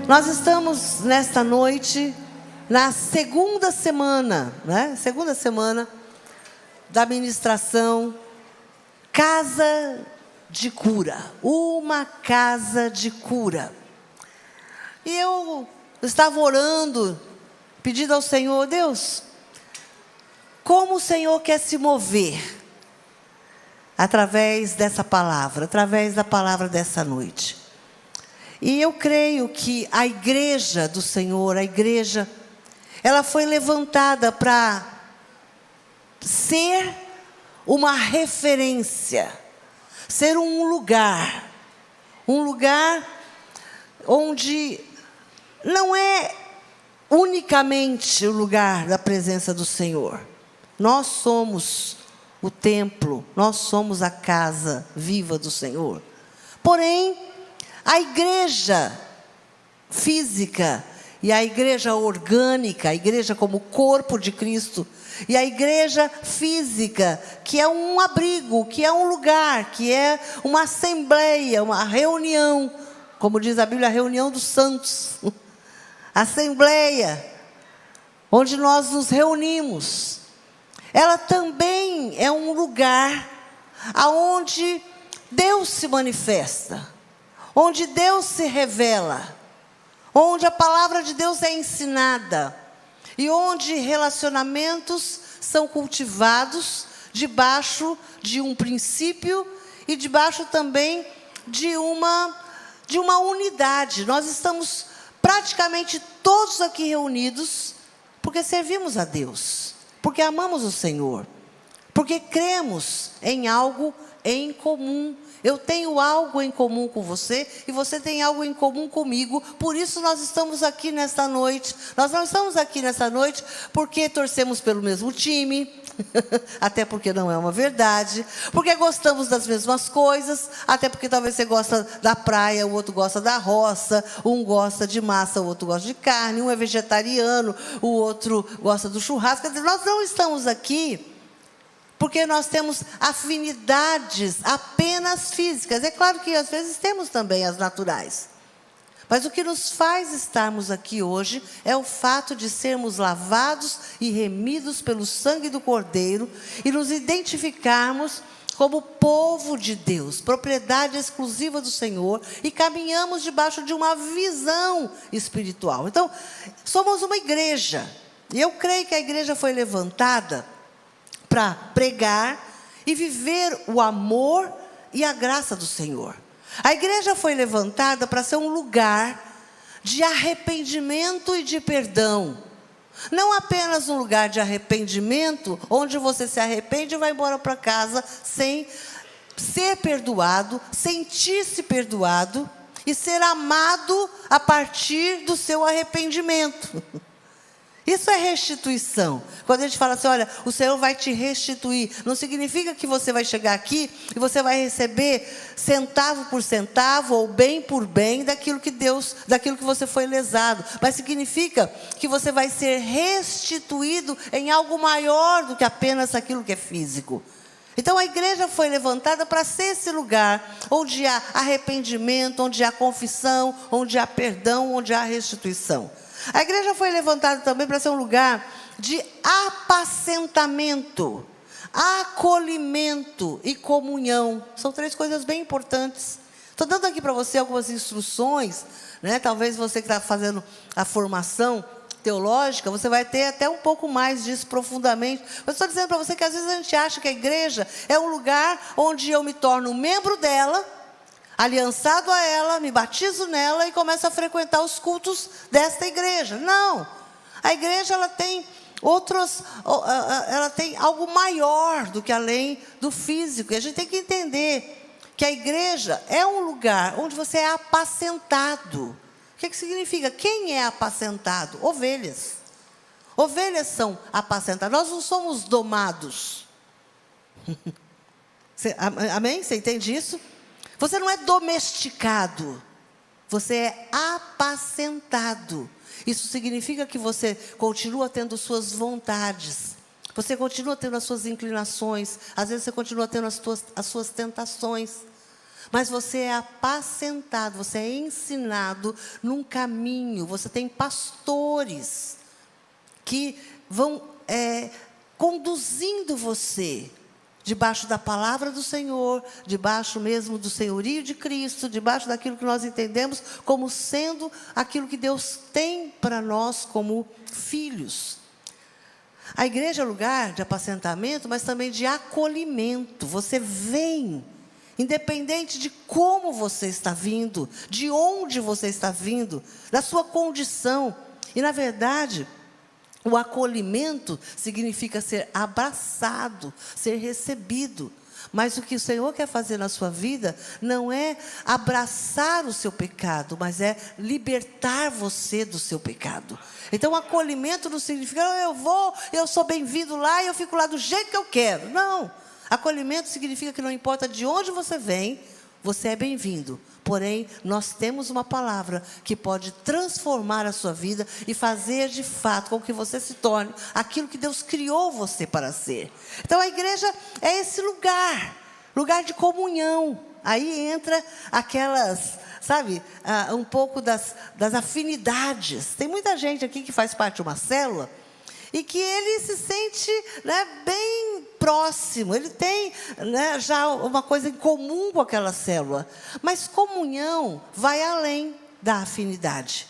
Nós estamos nesta noite, na segunda semana, né? Segunda semana da ministração Casa de Cura. Uma casa de cura. E eu estava orando, pedindo ao Senhor, Deus, como o Senhor quer se mover através dessa palavra, através da palavra dessa noite. E eu creio que a igreja do Senhor, a igreja, ela foi levantada para ser uma referência, ser um lugar onde não é unicamente o lugar da presença do Senhor. Nós somos o templo, nós somos a casa viva do Senhor. Porém, a igreja física e a igreja orgânica, a igreja como corpo de Cristo, e a igreja física, que é um abrigo, que é um lugar, que é uma assembleia, uma reunião, como diz a Bíblia, a reunião dos santos, assembleia, onde nós nos reunimos. Ela também é um lugar aonde Deus se manifesta, onde Deus se revela, onde a palavra de Deus é ensinada e onde relacionamentos são cultivados debaixo de um princípio e debaixo também de uma unidade. Nós estamos praticamente todos aqui reunidos porque servimos a Deus, porque amamos o Senhor, porque cremos em algo em comum. Eu tenho algo em comum com você e você tem algo em comum comigo. Por isso nós estamos aqui nesta noite. Nós não estamos aqui nesta noite porque torcemos pelo mesmo time, até porque não é uma verdade, porque gostamos das mesmas coisas, até porque talvez você gosta da praia, o outro gosta da roça, um gosta de massa, o outro gosta de carne, um é vegetariano, o outro gosta do churrasco. Quer dizer, nós não estamos aqui porque nós temos afinidades apenas físicas. É claro que às vezes temos também as naturais. Mas o que nos faz estarmos aqui hoje é o fato de sermos lavados e remidos pelo sangue do Cordeiro e nos identificarmos como povo de Deus, propriedade exclusiva do Senhor, e caminhamos debaixo de uma visão espiritual. Então, somos uma igreja. E eu creio que a igreja foi levantada para pregar e viver o amor e a graça do Senhor. A igreja foi levantada para ser um lugar de arrependimento e de perdão. Não apenas um lugar de arrependimento, onde você se arrepende e vai embora para casa sem ser perdoado, sentir-se perdoado e ser amado a partir do seu arrependimento. Isso é restituição. Quando a gente fala assim, olha, o Senhor vai te restituir, não significa que você vai chegar aqui e você vai receber centavo por centavo ou bem por bem daquilo que você foi lesado. Mas significa que você vai ser restituído em algo maior do que apenas aquilo que é físico. Então a igreja foi levantada para ser esse lugar onde há arrependimento, onde há confissão, onde há perdão, onde há restituição. A igreja foi levantada também para ser um lugar de apacentamento, acolhimento e comunhão. São três coisas bem importantes. Estou dando aqui para você algumas instruções, né? Talvez você que está fazendo a formação teológica, você vai ter até um pouco mais disso profundamente. Mas estou dizendo para você que às vezes a gente acha que a igreja é um lugar onde eu me torno membro dela, aliançado a ela, me batizo nela e começo a frequentar os cultos desta igreja. Não. A igreja ela tem algo maior do que além do físico. E a gente tem que entender que a igreja é um lugar onde você é apacentado. O que significa? Quem é apacentado? Ovelhas. Ovelhas são apacentadas. Nós não somos domados. Amém? Você entende isso? Você não é domesticado, você é apacentado. Isso significa que você continua tendo suas vontades, você continua tendo as suas inclinações, às vezes você continua tendo as suas tentações. Mas você é apacentado, você é ensinado num caminho. Você tem pastores que vão conduzindo você debaixo da palavra do Senhor, debaixo mesmo do senhorio de Cristo, debaixo daquilo que nós entendemos como sendo aquilo que Deus tem para nós como filhos. A igreja é lugar de apacentamento, mas também de acolhimento. Você vem, independente de como você está vindo, de onde você está vindo, da sua condição. E, na verdade, o acolhimento significa ser abraçado, ser recebido. Mas o que o Senhor quer fazer na sua vida não é abraçar o seu pecado, mas é libertar você do seu pecado. Então, acolhimento não significa, eu sou bem-vindo lá e eu fico lá do jeito que eu quero. Não. Acolhimento significa que não importa de onde você vem, você é bem-vindo. Porém, nós temos uma palavra que pode transformar a sua vida e fazer de fato com que você se torne aquilo que Deus criou você para ser. Então, a igreja é esse lugar de comunhão. Aí entra aquelas, sabe, um pouco das afinidades. Tem muita gente aqui que faz parte de uma célula e que ele se sente, bem próximo, ele tem, já uma coisa em comum com aquela célula. Mas comunhão vai além da afinidade.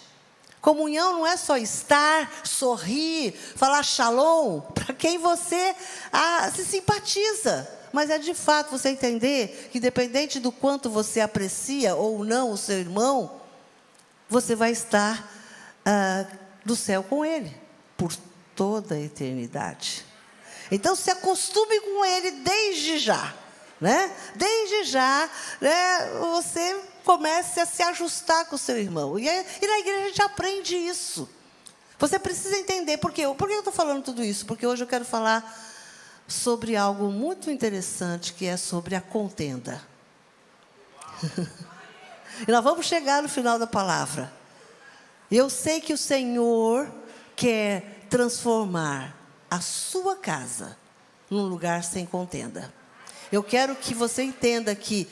Comunhão não é só estar, sorrir, falar shalom para quem você se simpatiza. Mas é de fato você entender que, independente do quanto você aprecia ou não o seu irmão, você vai estar no céu com ele, por toda a eternidade. Então, se acostume com ele desde já, Desde já, você comece a se ajustar com o seu irmão. E na igreja a gente aprende isso. Você precisa entender. Por que eu estou falando tudo isso? Porque hoje eu quero falar sobre algo muito interessante, que é sobre a contenda. E nós vamos chegar no final da palavra. Eu sei que o Senhor quer transformar a sua casa num lugar sem contenda. Eu quero que você entenda que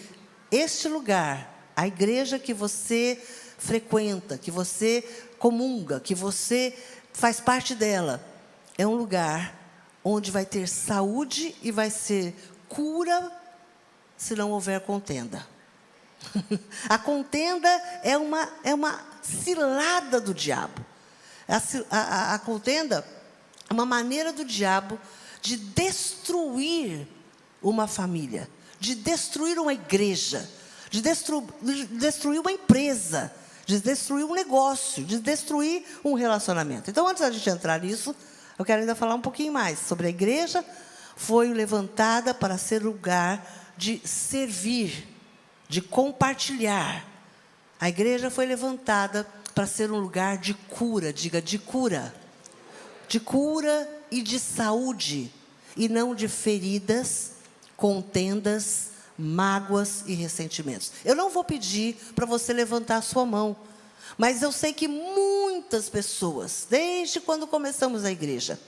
este lugar, a igreja que você frequenta, que você comunga, que você faz parte dela, é um lugar onde vai ter saúde e vai ser cura se não houver contenda. A contenda é uma cilada do diabo. A contenda é uma maneira do diabo de destruir uma família, de destruir uma igreja, de destruir uma empresa, de destruir um negócio, de destruir um relacionamento. Então, antes da gente entrar nisso, eu quero ainda falar um pouquinho mais sobre a igreja. Foi levantada para ser lugar de servir, de compartilhar. A igreja foi levantada para ser um lugar de cura, diga, de cura e de saúde, e não de feridas, contendas, mágoas e ressentimentos. Eu não vou pedir para você levantar a sua mão, mas eu sei que muitas pessoas, desde quando começamos a igreja,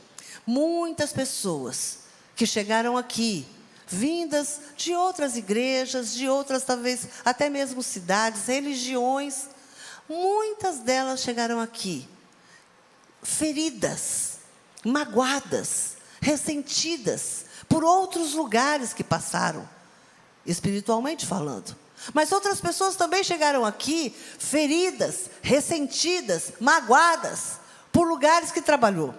muitas pessoas que chegaram aqui, vindas de outras igrejas, de outras talvez até mesmo cidades, religiões, muitas delas chegaram aqui feridas, magoadas, ressentidas por outros lugares que passaram, espiritualmente falando. Mas outras pessoas também chegaram aqui feridas, ressentidas, magoadas por lugares que trabalhou.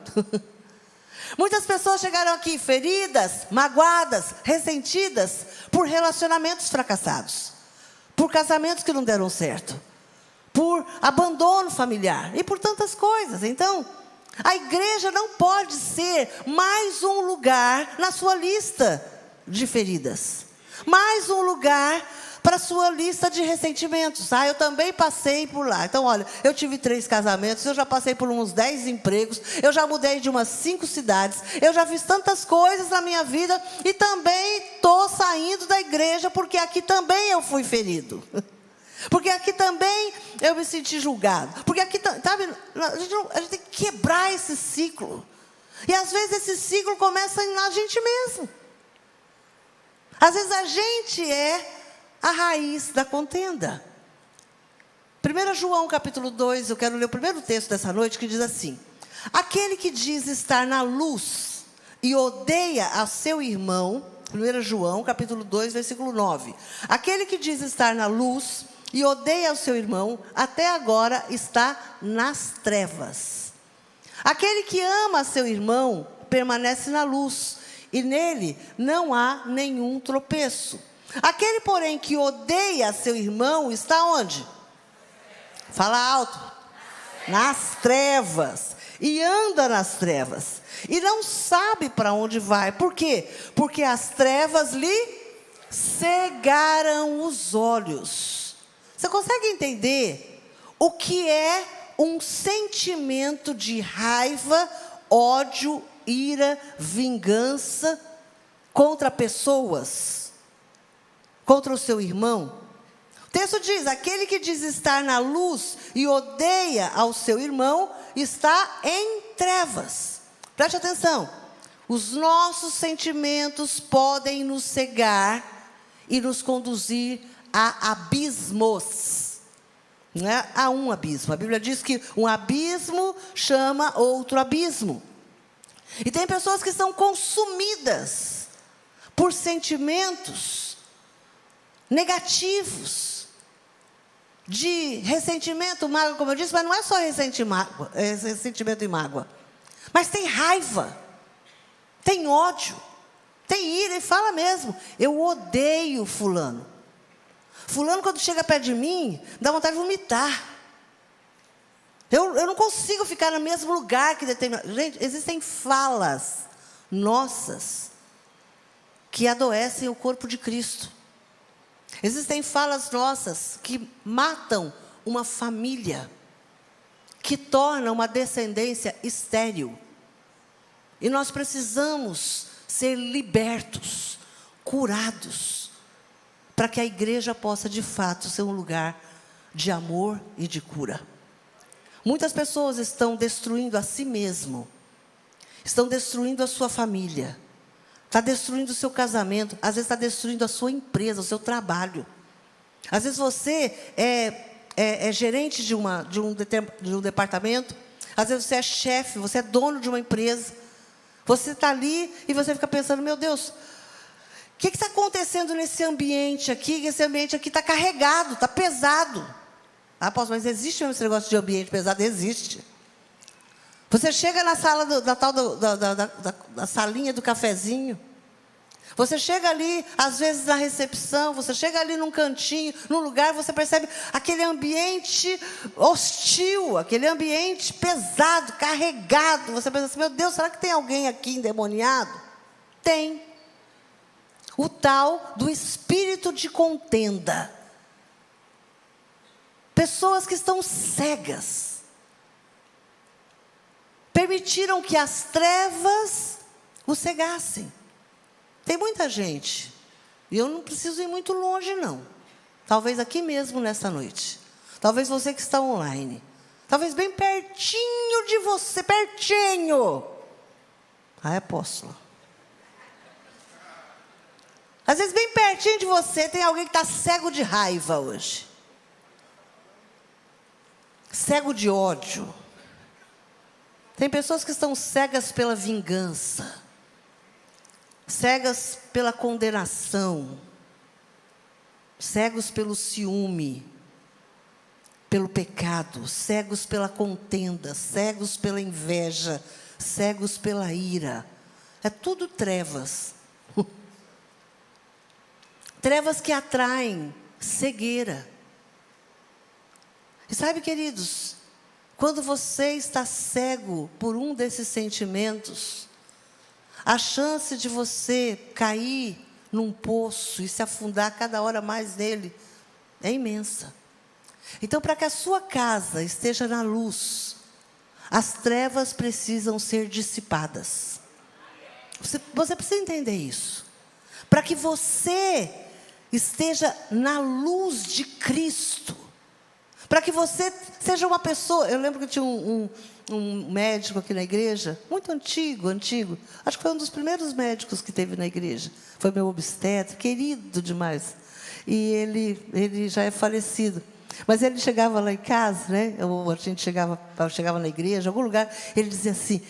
Muitas pessoas chegaram aqui feridas, magoadas, ressentidas por relacionamentos fracassados, por casamentos que não deram certo, por abandono familiar e por tantas coisas. Então, a igreja não pode ser mais um lugar na sua lista de feridas, mais um lugar para a sua lista de ressentimentos. Eu também passei por lá. Então, olha, eu tive 3 casamentos, eu já passei por uns 10 empregos, eu já mudei de umas 5 cidades, eu já fiz tantas coisas na minha vida e também estou saindo da igreja porque aqui também eu fui ferido. Porque aqui também eu me senti julgado. Porque aqui, sabe, a gente tem que quebrar esse ciclo. E às vezes esse ciclo começa na gente mesmo. Às vezes a gente é a raiz da contenda. 1 João capítulo 2, eu quero ler o primeiro texto dessa noite, que diz assim: aquele que diz estar na luz e odeia a seu irmão, 1 João capítulo 2, versículo 9. Aquele que diz estar na luz e odeia o seu irmão, até agora está nas trevas. Aquele que ama a seu irmão permanece na luz, e nele não há nenhum tropeço. Aquele, porém, que odeia a seu irmão, está onde? Fala alto. Nas trevas. E anda nas trevas. E não sabe para onde vai. Por quê? Porque as trevas lhe cegaram os olhos. Você consegue entender o que é um sentimento de raiva, ódio, ira, vingança contra pessoas? Contra o seu irmão? O texto diz: aquele que diz estar na luz e odeia ao seu irmão, está em trevas. Preste atenção. Os nossos sentimentos podem nos cegar e nos conduzir a abismos. Não é a um abismo. A Bíblia diz que um abismo chama outro abismo. E tem pessoas que são consumidas por sentimentos negativos, de ressentimento, mágoa, como eu disse, mas não é só ressentimento e mágoa. Mas tem raiva, tem ódio, tem ira, e fala mesmo: eu odeio fulano. Fulano, quando chega perto de mim, dá vontade de vomitar. Eu não consigo ficar no mesmo lugar que determinado. Gente, existem falas nossas que adoecem o corpo de Cristo. Existem falas nossas que matam uma família, que tornam uma descendência estéril. E nós precisamos ser libertos, curados, para que a igreja possa de fato ser um lugar de amor e de cura. Muitas pessoas estão destruindo a si mesmo, estão destruindo a sua família, está destruindo o seu casamento, às vezes está destruindo a sua empresa, o seu trabalho. Às vezes você é gerente de um departamento, às vezes você é chefe, você é dono de uma empresa. Você está ali e você fica pensando: meu Deus, o que está acontecendo nesse ambiente aqui? Esse ambiente aqui está carregado, está pesado. Ah, apóstolo, mas existe mesmo esse negócio de ambiente pesado? Existe. Você chega na sala da salinha do cafezinho. Você chega ali, às vezes, na recepção. Você chega ali num cantinho, num lugar, você percebe aquele ambiente hostil, aquele ambiente pesado, carregado. Você pensa assim: meu Deus, será que tem alguém aqui endemoniado? Tem. O tal do espírito de contenda. Pessoas que estão cegas. Permitiram que as trevas o cegassem. Tem muita gente, e eu não preciso ir muito longe não, talvez aqui mesmo nessa noite, talvez você que está online, talvez bem pertinho de você, pertinho. Ah, é apóstolo. Às vezes bem pertinho de você tem alguém que está cego de raiva hoje, cego de ódio. Tem pessoas que estão cegas pela vingança, cegas pela condenação, cegos pelo ciúme, pelo pecado, cegos pela contenda, cegos pela inveja, cegos pela ira. É tudo trevas. Trevas que atraem cegueira. E sabe, queridos, quando você está cego por um desses sentimentos, a chance de você cair num poço e se afundar cada hora mais nele é imensa. Então, para que a sua casa esteja na luz, as trevas precisam ser dissipadas. Você precisa entender isso. Para que você esteja na luz de Cristo, para que você seja uma pessoa. Eu lembro que tinha um médico aqui na igreja, muito antigo, acho que foi um dos primeiros médicos que teve na igreja, foi meu obstetra, querido demais. e ele já é falecido. Mas ele chegava lá em casa, né? A gente chegava na igreja, em algum lugar, ele dizia assim: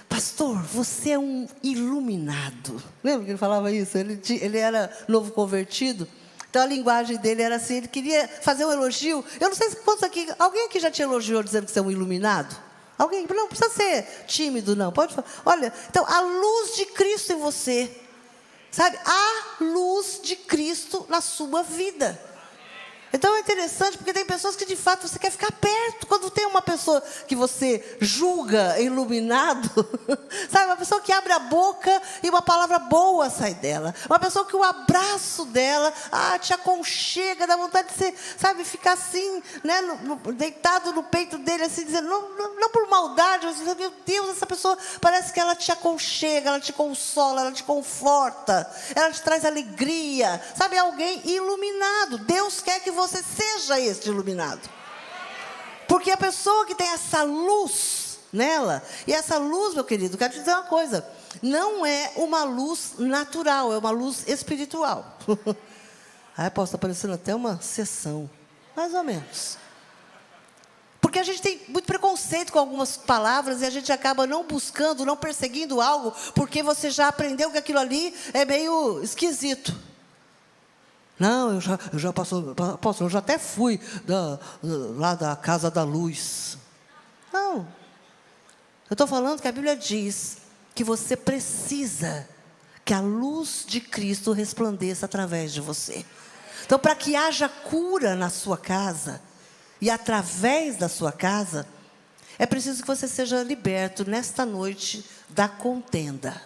pastor, você é um iluminado. Lembra que ele falava isso? Ele era novo convertido. Então a linguagem dele era assim, ele queria fazer um elogio. Eu não sei se quantos aqui, alguém aqui já te elogiou dizendo que você é um iluminado? Alguém? Não precisa ser tímido, não. Pode falar. Olha, então a luz de Cristo em você. Sabe? A luz de Cristo na sua vida. Então é interessante, porque tem pessoas que de fato você quer ficar perto. Quando tem uma pessoa que você julga iluminado, sabe? Uma pessoa que abre a boca e uma palavra boa sai dela. Uma pessoa que o abraço dela, te aconchega, dá vontade de você, sabe, ficar assim, né, deitado no peito dele, assim, dizendo, não por maldade, mas dizendo, meu Deus, essa pessoa parece que ela te aconchega, ela te consola, ela te conforta, ela te traz alegria. Sabe, alguém iluminado. Deus quer que você seja este iluminado. Porque a pessoa que tem essa luz nela, e essa luz, meu querido, quero te dizer uma coisa, não é uma luz natural, é uma luz espiritual. Aí posso estar parecendo até uma sessão, mais ou menos. Porque a gente tem muito preconceito com algumas palavras e a gente acaba não buscando, não perseguindo algo, porque você já aprendeu que aquilo ali é meio esquisito. Não, eu já até fui lá da casa da luz. Não. Eu estou falando que a Bíblia diz que você precisa que a luz de Cristo resplandeça através de você. Então, para que haja cura na sua casa e através da sua casa, é preciso que você seja liberto nesta noite da contenda.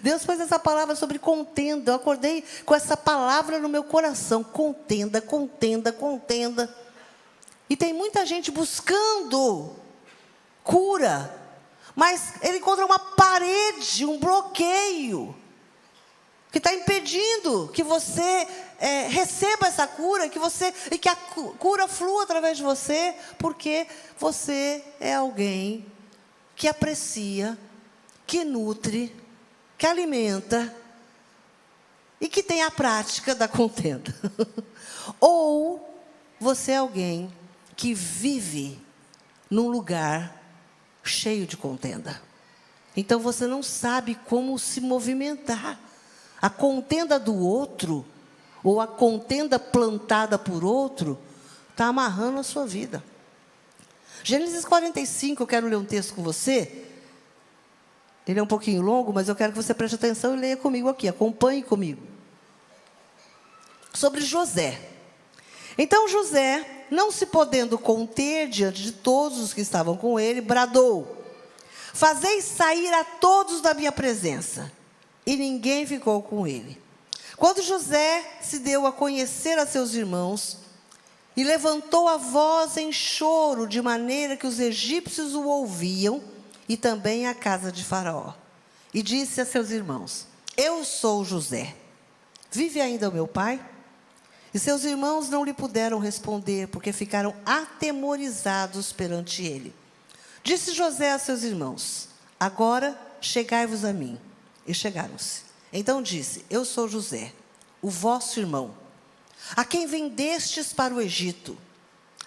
Deus pôs essa palavra sobre contenda. Eu acordei com essa palavra no meu coração. Contenda, contenda, contenda. E tem muita gente buscando cura, mas ele encontra uma parede, um bloqueio, que está impedindo que você receba essa cura, e que a cura flua através de você, porque você é alguém que aprecia, que nutre, que alimenta e que tem a prática da contenda. Ou você é alguém que vive num lugar cheio de contenda. Então você não sabe como se movimentar. A contenda do outro, ou a contenda plantada por outro, está amarrando a sua vida. Gênesis 45, eu quero ler um texto com você. Ele é um pouquinho longo, mas eu quero que você preste atenção e leia comigo aqui, acompanhe comigo. Sobre José. Então José, não se podendo conter diante de todos os que estavam com ele, bradou: fazei sair a todos da minha presença. E ninguém ficou com ele. Quando José se deu a conhecer a seus irmãos, e levantou a voz em choro, de maneira que os egípcios o ouviam, e também a casa de Faraó. E disse a seus irmãos: eu sou José. Vive ainda o meu pai? E seus irmãos não lhe puderam responder, porque ficaram atemorizados perante ele. Disse José a seus irmãos: agora chegai-vos a mim. E chegaram-se. Então disse: eu sou José, o vosso irmão, a quem vendestes para o Egito.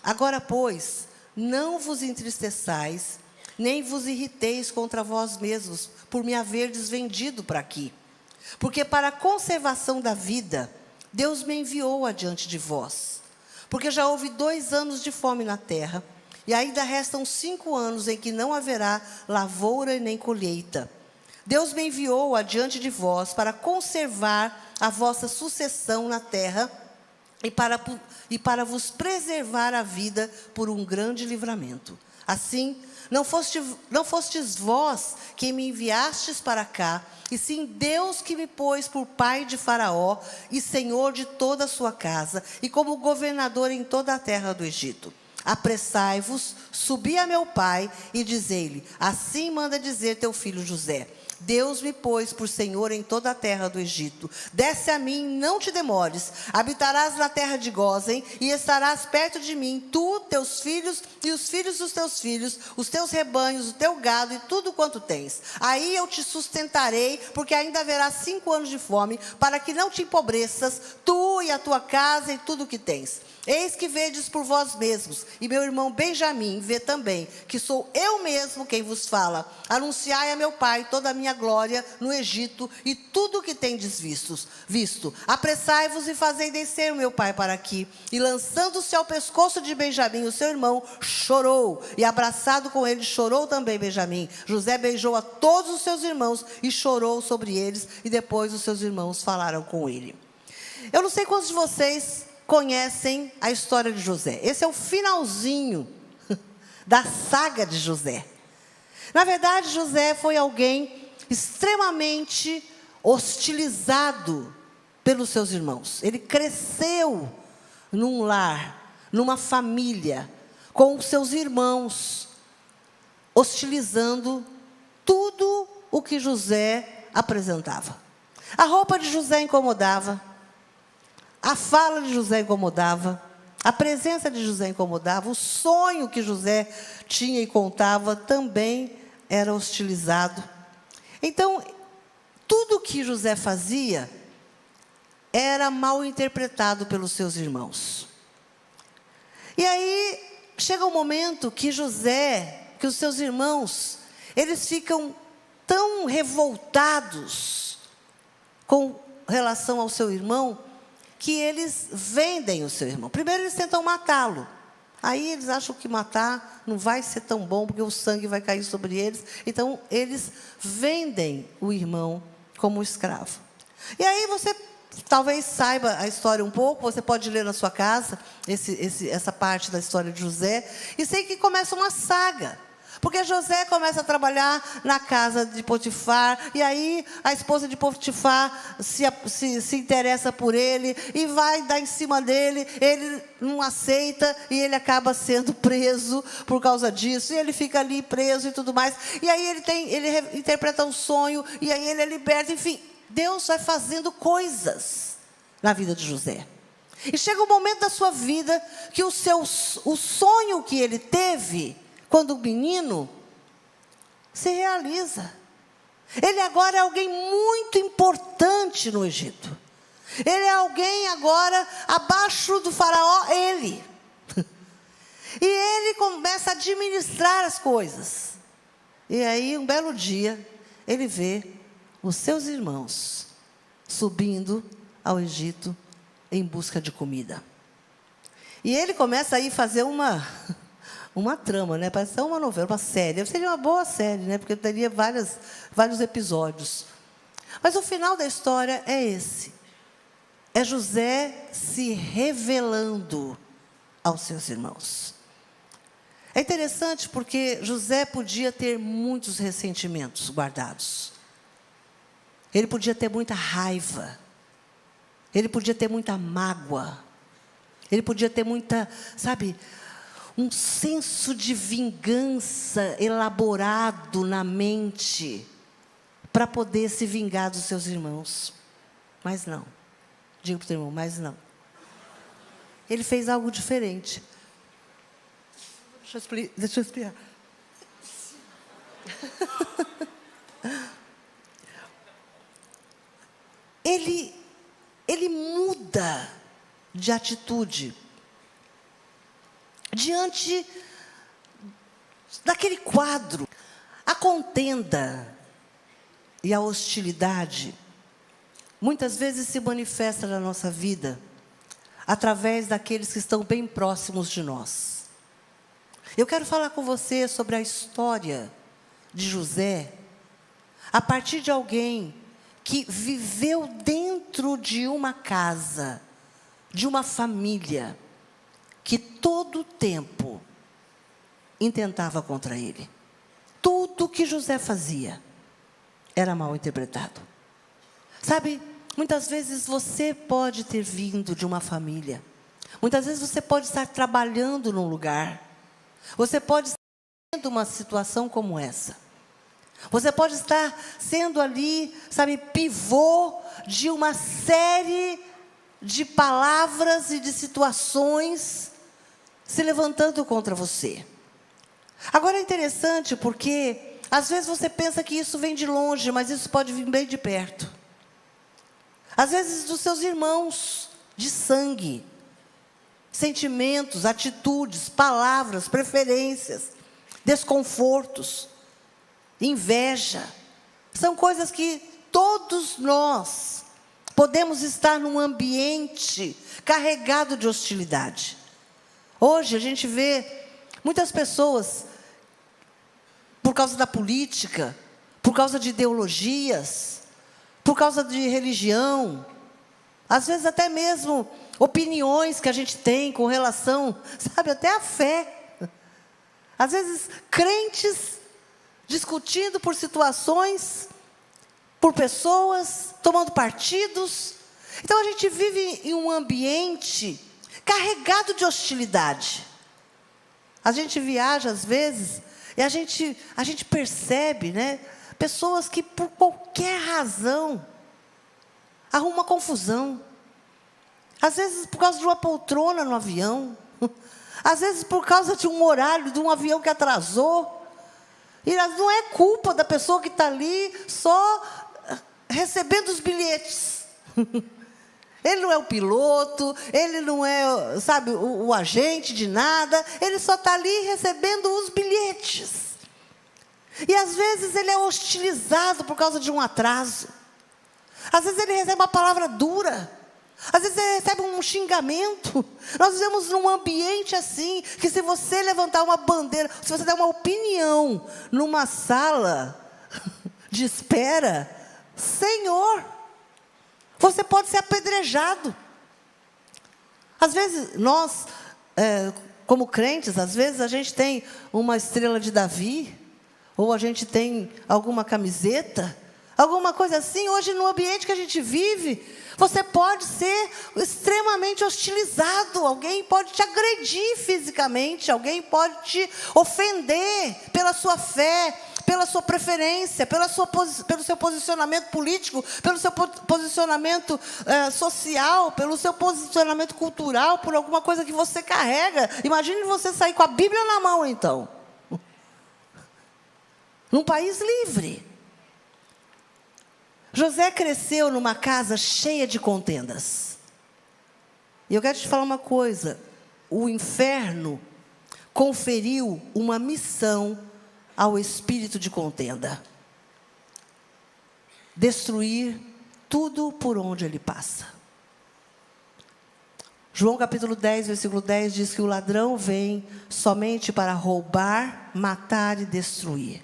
Agora, pois, não vos entristeçais, nem vos irriteis contra vós mesmos, por me haverdes vendido para aqui. Porque para a conservação da vida, Deus me enviou adiante de vós. Porque já houve 2 anos de fome na terra, e ainda restam 5 anos em que não haverá lavoura e nem colheita. Deus me enviou adiante de vós para conservar a vossa sucessão na terra e para vos preservar a vida por um grande livramento. Assim, não fostes vós quem me enviastes para cá, e sim Deus que me pôs por pai de Faraó e senhor de toda a sua casa, e como governador em toda a terra do Egito. Apressai-vos, subi a meu pai e dizei-lhe: assim manda dizer teu filho José: Deus me pôs por Senhor em toda a terra do Egito. Desce a mim, não te demores. Habitarás na terra de Gósen e estarás perto de mim, tu, teus filhos e os filhos dos teus filhos, os teus rebanhos, o teu gado e tudo quanto tens. Aí eu te sustentarei, porque ainda haverá 5 anos de fome, para que não te empobreças, tu e a tua casa e tudo o que tens. Eis que vedes por vós mesmos, e meu irmão Benjamim vê também, que sou eu mesmo quem vos fala. Anunciai a meu pai toda a minha glória no Egito, e tudo o que tendes visto. Apressai-vos e fazei descer o meu pai para aqui. E lançando-se ao pescoço de Benjamim, o seu irmão, chorou, e abraçado com ele, chorou também Benjamim. José beijou a todos os seus irmãos, e chorou sobre eles, e depois os seus irmãos falaram com ele. Eu não sei quantos de vocês conhecem a história de José. Esse é o finalzinho da saga de José. Na verdade, José foi alguém extremamente hostilizado pelos seus irmãos. Ele cresceu num lar, numa família, com os seus irmãos, hostilizando tudo o que José apresentava. A roupa de José incomodava. A fala de José incomodava, a presença de José incomodava, o sonho que José tinha e contava também era hostilizado. Então, tudo que José fazia era mal interpretado pelos seus irmãos. E aí, chega um momento que que os seus irmãos, eles ficam tão revoltados com relação ao seu irmão, que eles vendem o seu irmão. Primeiro eles tentam matá-lo. Aí eles acham que matar não vai ser tão bom, porque o sangue vai cair sobre eles. Então, eles vendem o irmão como escravo. E aí você talvez saiba a história um pouco, você pode ler na sua casa essa parte da história de José, e sei que começa uma saga. Porque José começa a trabalhar na casa de Potifar, e aí a esposa de Potifar se interessa por ele, e vai dar em cima dele, ele não aceita, e ele acaba sendo preso por causa disso, e ele fica ali preso e tudo mais, e aí ele interpreta um sonho, e aí ele é liberto, enfim, Deus vai fazendo coisas na vida de José. E chega um momento da sua vida, que o sonho que ele teve, quando o menino, se realiza. Ele agora é alguém muito importante no Egito. Ele é alguém agora abaixo do faraó, ele. E ele começa a administrar as coisas. E aí, um belo dia, ele vê os seus irmãos subindo ao Egito em busca de comida. E ele começa aí a fazer uma trama, né? Parece uma novela, uma série. Seria uma boa série, né? Porque teria vários episódios. Mas o final da história é esse. É José se revelando aos seus irmãos. É interessante porque José podia ter muitos ressentimentos guardados. Ele podia ter muita raiva. Ele podia ter muita mágoa. Ele podia ter muita, um senso de vingança elaborado na mente para poder se vingar dos seus irmãos. Mas não. Diga para o teu irmão, mas não. Ele fez algo diferente. Deixa eu explicar. Ele muda de atitude diante daquele quadro. A contenda e a hostilidade muitas vezes se manifesta na nossa vida através daqueles que estão bem próximos de nós. Eu quero falar com você sobre a história de José, a partir de alguém que viveu dentro de uma casa, de uma família, que todo o tempo intentava contra ele. Tudo que José fazia era mal interpretado. Muitas vezes você pode ter vindo de uma família. Muitas vezes você pode estar trabalhando num lugar. Você pode estar vivendo uma situação como essa. Você pode estar sendo ali, sabe, pivô de uma série de palavras e de situações se levantando contra você. Agora é interessante porque, às vezes você pensa que isso vem de longe, mas isso pode vir bem de perto. Às vezes dos seus irmãos de sangue, sentimentos, atitudes, palavras, preferências, desconfortos, inveja. São coisas que todos nós podemos estar num ambiente carregado de hostilidade. Hoje a gente vê muitas pessoas, por causa da política, por causa de ideologias, por causa de religião, às vezes até mesmo opiniões que a gente tem com relação, sabe, até a fé. Às vezes crentes discutindo por situações, por pessoas, tomando partidos. Então a gente vive em um ambiente carregado de hostilidade. A gente viaja às vezes e a gente percebe, né, pessoas que por qualquer razão arrumam uma confusão. Às vezes por causa de uma poltrona no avião, às vezes por causa de um horário de um avião que atrasou. E não é culpa da pessoa que está ali só recebendo os bilhetes. Ele não é o piloto, ele não é, sabe, o agente de nada, ele só está ali recebendo os bilhetes. E às vezes ele é hostilizado por causa de um atraso. Às vezes ele recebe uma palavra dura. Às vezes ele recebe um xingamento. Nós vivemos num ambiente assim, que se você levantar uma bandeira, se você der uma opinião numa sala de espera, Senhor, você pode ser apedrejado. Às vezes, nós, como crentes, às vezes a gente tem uma estrela de Davi, ou a gente tem alguma camiseta, alguma coisa assim. Hoje, no ambiente que a gente vive, você pode ser extremamente hostilizado. Alguém pode te agredir fisicamente, alguém pode te ofender pela sua fé, pela sua preferência, pelo seu posicionamento político, pelo seu posicionamento social, pelo seu posicionamento cultural, por alguma coisa que você carrega. Imagine você sair com a Bíblia na mão, então. Num país livre. José cresceu numa casa cheia de contendas. E eu quero te falar uma coisa. O inferno conferiu uma missão ao espírito de contenda: destruir tudo por onde ele passa. João capítulo 10, versículo 10 diz que o ladrão vem somente para roubar, matar e destruir.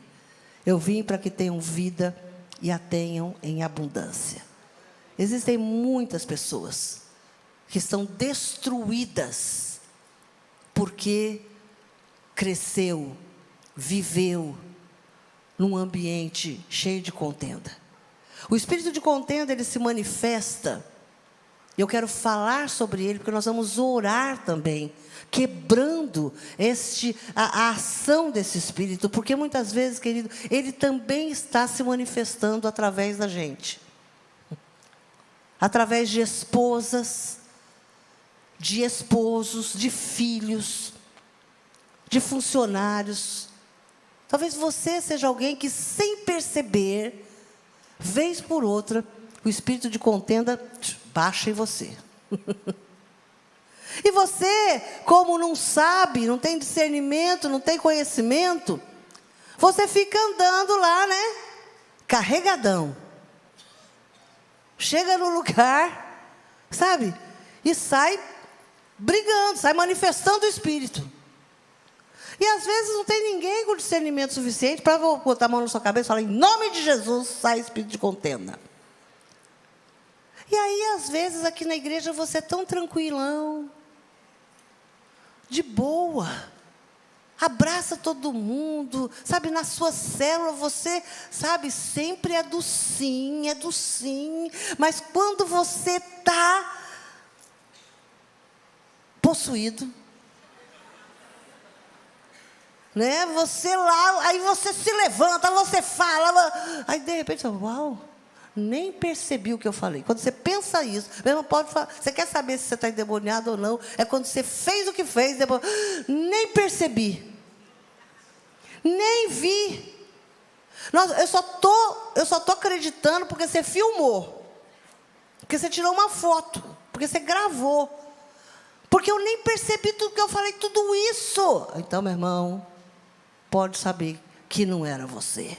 Eu vim para que tenham vida e a tenham em abundância. Existem muitas pessoas que estão destruídas porque cresceu, viveu num ambiente cheio de contenda. O espírito de contenda, ele se manifesta. Eu quero falar sobre ele, porque nós vamos orar também, quebrando a ação desse espírito, porque muitas vezes, querido, ele também está se manifestando através da gente. Através de esposas, de esposos, de filhos, de funcionários. Talvez você seja alguém que, sem perceber, vez por outra, o espírito de contenda baixa em você. E você, como não sabe, não tem discernimento, não tem conhecimento, você fica andando lá, né? Carregadão. Chega no lugar, sabe? E sai brigando, sai manifestando o espírito. E às vezes não tem ninguém com discernimento suficiente para botar a mão na sua cabeça e falar: em nome de Jesus, sai espírito de contenda. E aí, às vezes, aqui na igreja, você é tão tranquilão, de boa, abraça todo mundo, sabe, na sua célula, você, sabe, sempre é do sim, mas quando você está possuído, né? Você lá, aí você se levanta, você fala, aí de repente, uau, nem percebi o que eu falei. Quando você pensa isso, mesmo pode falar, você quer saber se você está endemoniado ou não, é quando você fez o que fez, depois, nem percebi, nem vi. Nossa, eu só tô acreditando porque você filmou, porque você tirou uma foto, porque você gravou, porque eu nem percebi tudo que eu falei, tudo isso. Então, meu irmão, pode saber que não era você.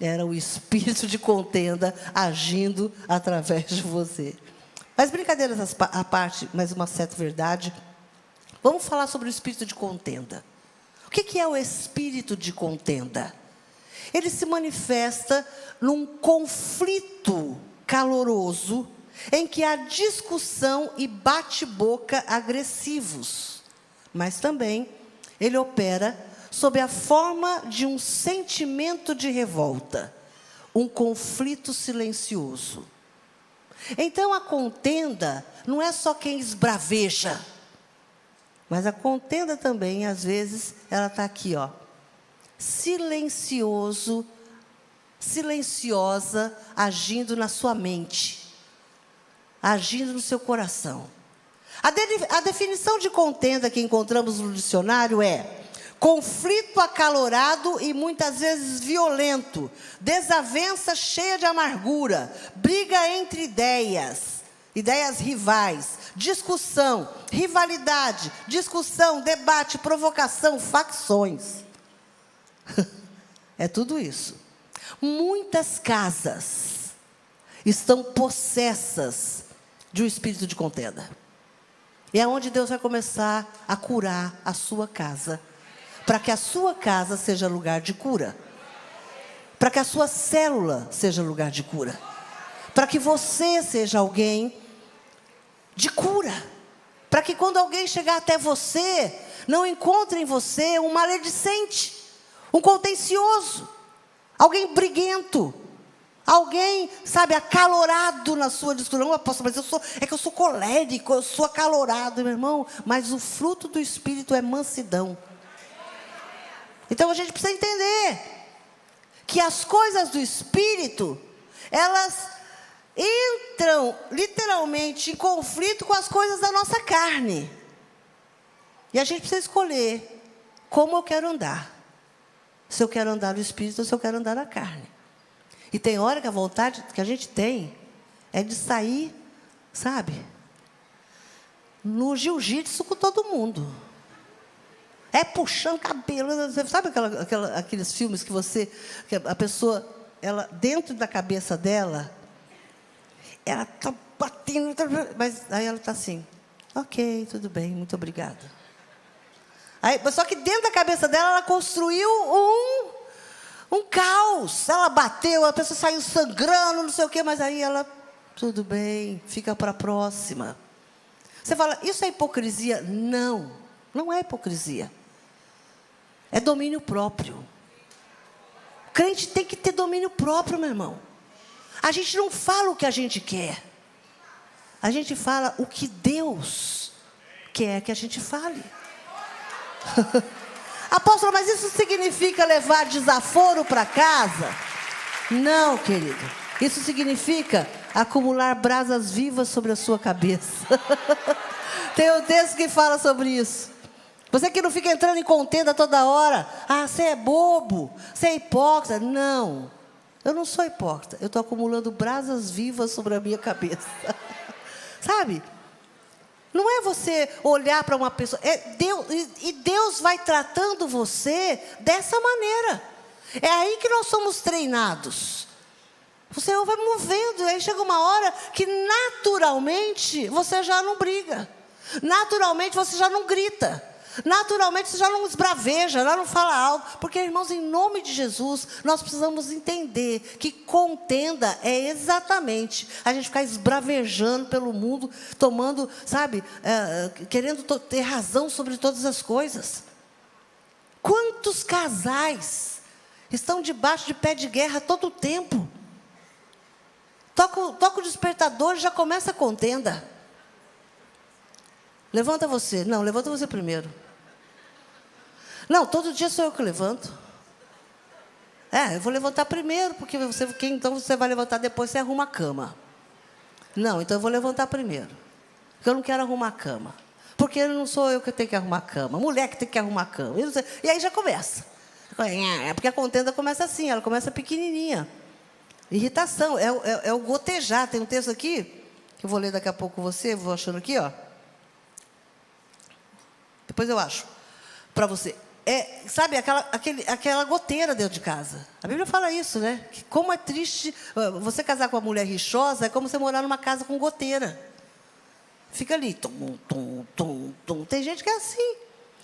Era o espírito de contenda agindo através de você. Mas brincadeiras à parte, mas uma certa verdade. Vamos falar sobre o espírito de contenda. O que é o espírito de contenda? Ele se manifesta num conflito caloroso, em que há discussão e bate-boca agressivos. Mas também ele opera sob a forma de um sentimento de revolta, um conflito silencioso. Então, a contenda não é só quem esbraveja, mas a contenda também, às vezes, ela está aqui, ó, silenciosa, agindo na sua mente, agindo no seu coração. A definição de contenda que encontramos no dicionário é conflito acalorado e muitas vezes violento, desavença cheia de amargura, briga entre ideias rivais, discussão, rivalidade, discussão, debate, provocação, facções. É tudo isso. Muitas casas estão possessas de um espírito de contenda. E é onde Deus vai começar a curar a sua casa, para que a sua casa seja lugar de cura, para que a sua célula seja lugar de cura, para que você seja alguém de cura, para que quando alguém chegar até você, não encontre em você um maledicente, um contencioso, alguém briguento, alguém, sabe, acalorado na sua discussão. Não, apóstolo, mas eu sou colérico, eu sou acalorado, meu irmão, mas o fruto do Espírito é mansidão. Então a gente precisa entender que as coisas do Espírito, elas entram literalmente em conflito com as coisas da nossa carne. E a gente precisa escolher como eu quero andar. Se eu quero andar no Espírito ou se eu quero andar na carne. E tem hora que a vontade que a gente tem é de sair, sabe, no jiu-jitsu com todo mundo. É puxando cabelo, sabe aqueles filmes que a pessoa, ela, dentro da cabeça dela, ela está batendo, mas aí ela está assim, ok, tudo bem, muito obrigada. Aí, só que dentro da cabeça dela, ela construiu um caos. Ela bateu, a pessoa saiu sangrando, não sei o quê, mas aí ela, tudo bem, fica para a próxima. Você fala, isso é hipocrisia? Não, não é hipocrisia. É domínio próprio. O crente tem que ter domínio próprio, meu irmão. A gente não fala o que a gente quer. A gente fala o que Deus quer que a gente fale. Apóstolo, mas isso significa levar desaforo para casa? Não, querido. Isso significa acumular brasas vivas sobre a sua cabeça. Tem um texto que fala sobre isso. Você que não fica entrando em contenda toda hora. Ah, você é bobo, você é hipócrita. Não, eu não sou hipócrita. Eu estou acumulando brasas vivas sobre a minha cabeça. Sabe? Não é você olhar para uma pessoa. É Deus, e Deus vai tratando você dessa maneira. É aí que nós somos treinados. O Senhor vai movendo. Aí chega uma hora que naturalmente você já não briga. Naturalmente você já não grita. Naturalmente você já não esbraveja, já não fala alto. Porque, irmãos, em nome de Jesus, nós precisamos entender que contenda é exatamente a gente ficar esbravejando pelo mundo, tomando, sabe, querendo ter razão sobre todas as coisas. Quantos casais estão debaixo de pé de guerra todo o tempo? Toca o despertador e já começa a contenda. Levanta você. Não, levanta você primeiro. Não, todo dia sou eu que levanto. Eu vou levantar primeiro, porque então você vai levantar depois, você arruma a cama. Não, então eu vou levantar primeiro. Porque eu não quero arrumar a cama. Porque não sou eu que tenho que arrumar a cama. Mulher que tem que arrumar a cama. E aí já começa. Porque a contenda começa assim, ela começa pequenininha. Irritação, é o gotejar. Tem um texto aqui, que eu vou ler daqui a pouco com você, vou achando aqui, ó. Depois eu acho, para você. Sabe, aquela goteira dentro de casa. A Bíblia fala isso, né? Que como é triste, você casar com uma mulher rixosa, é como você morar numa casa com goteira. Fica ali, tum, tum, tum, tum. Tem gente que é assim.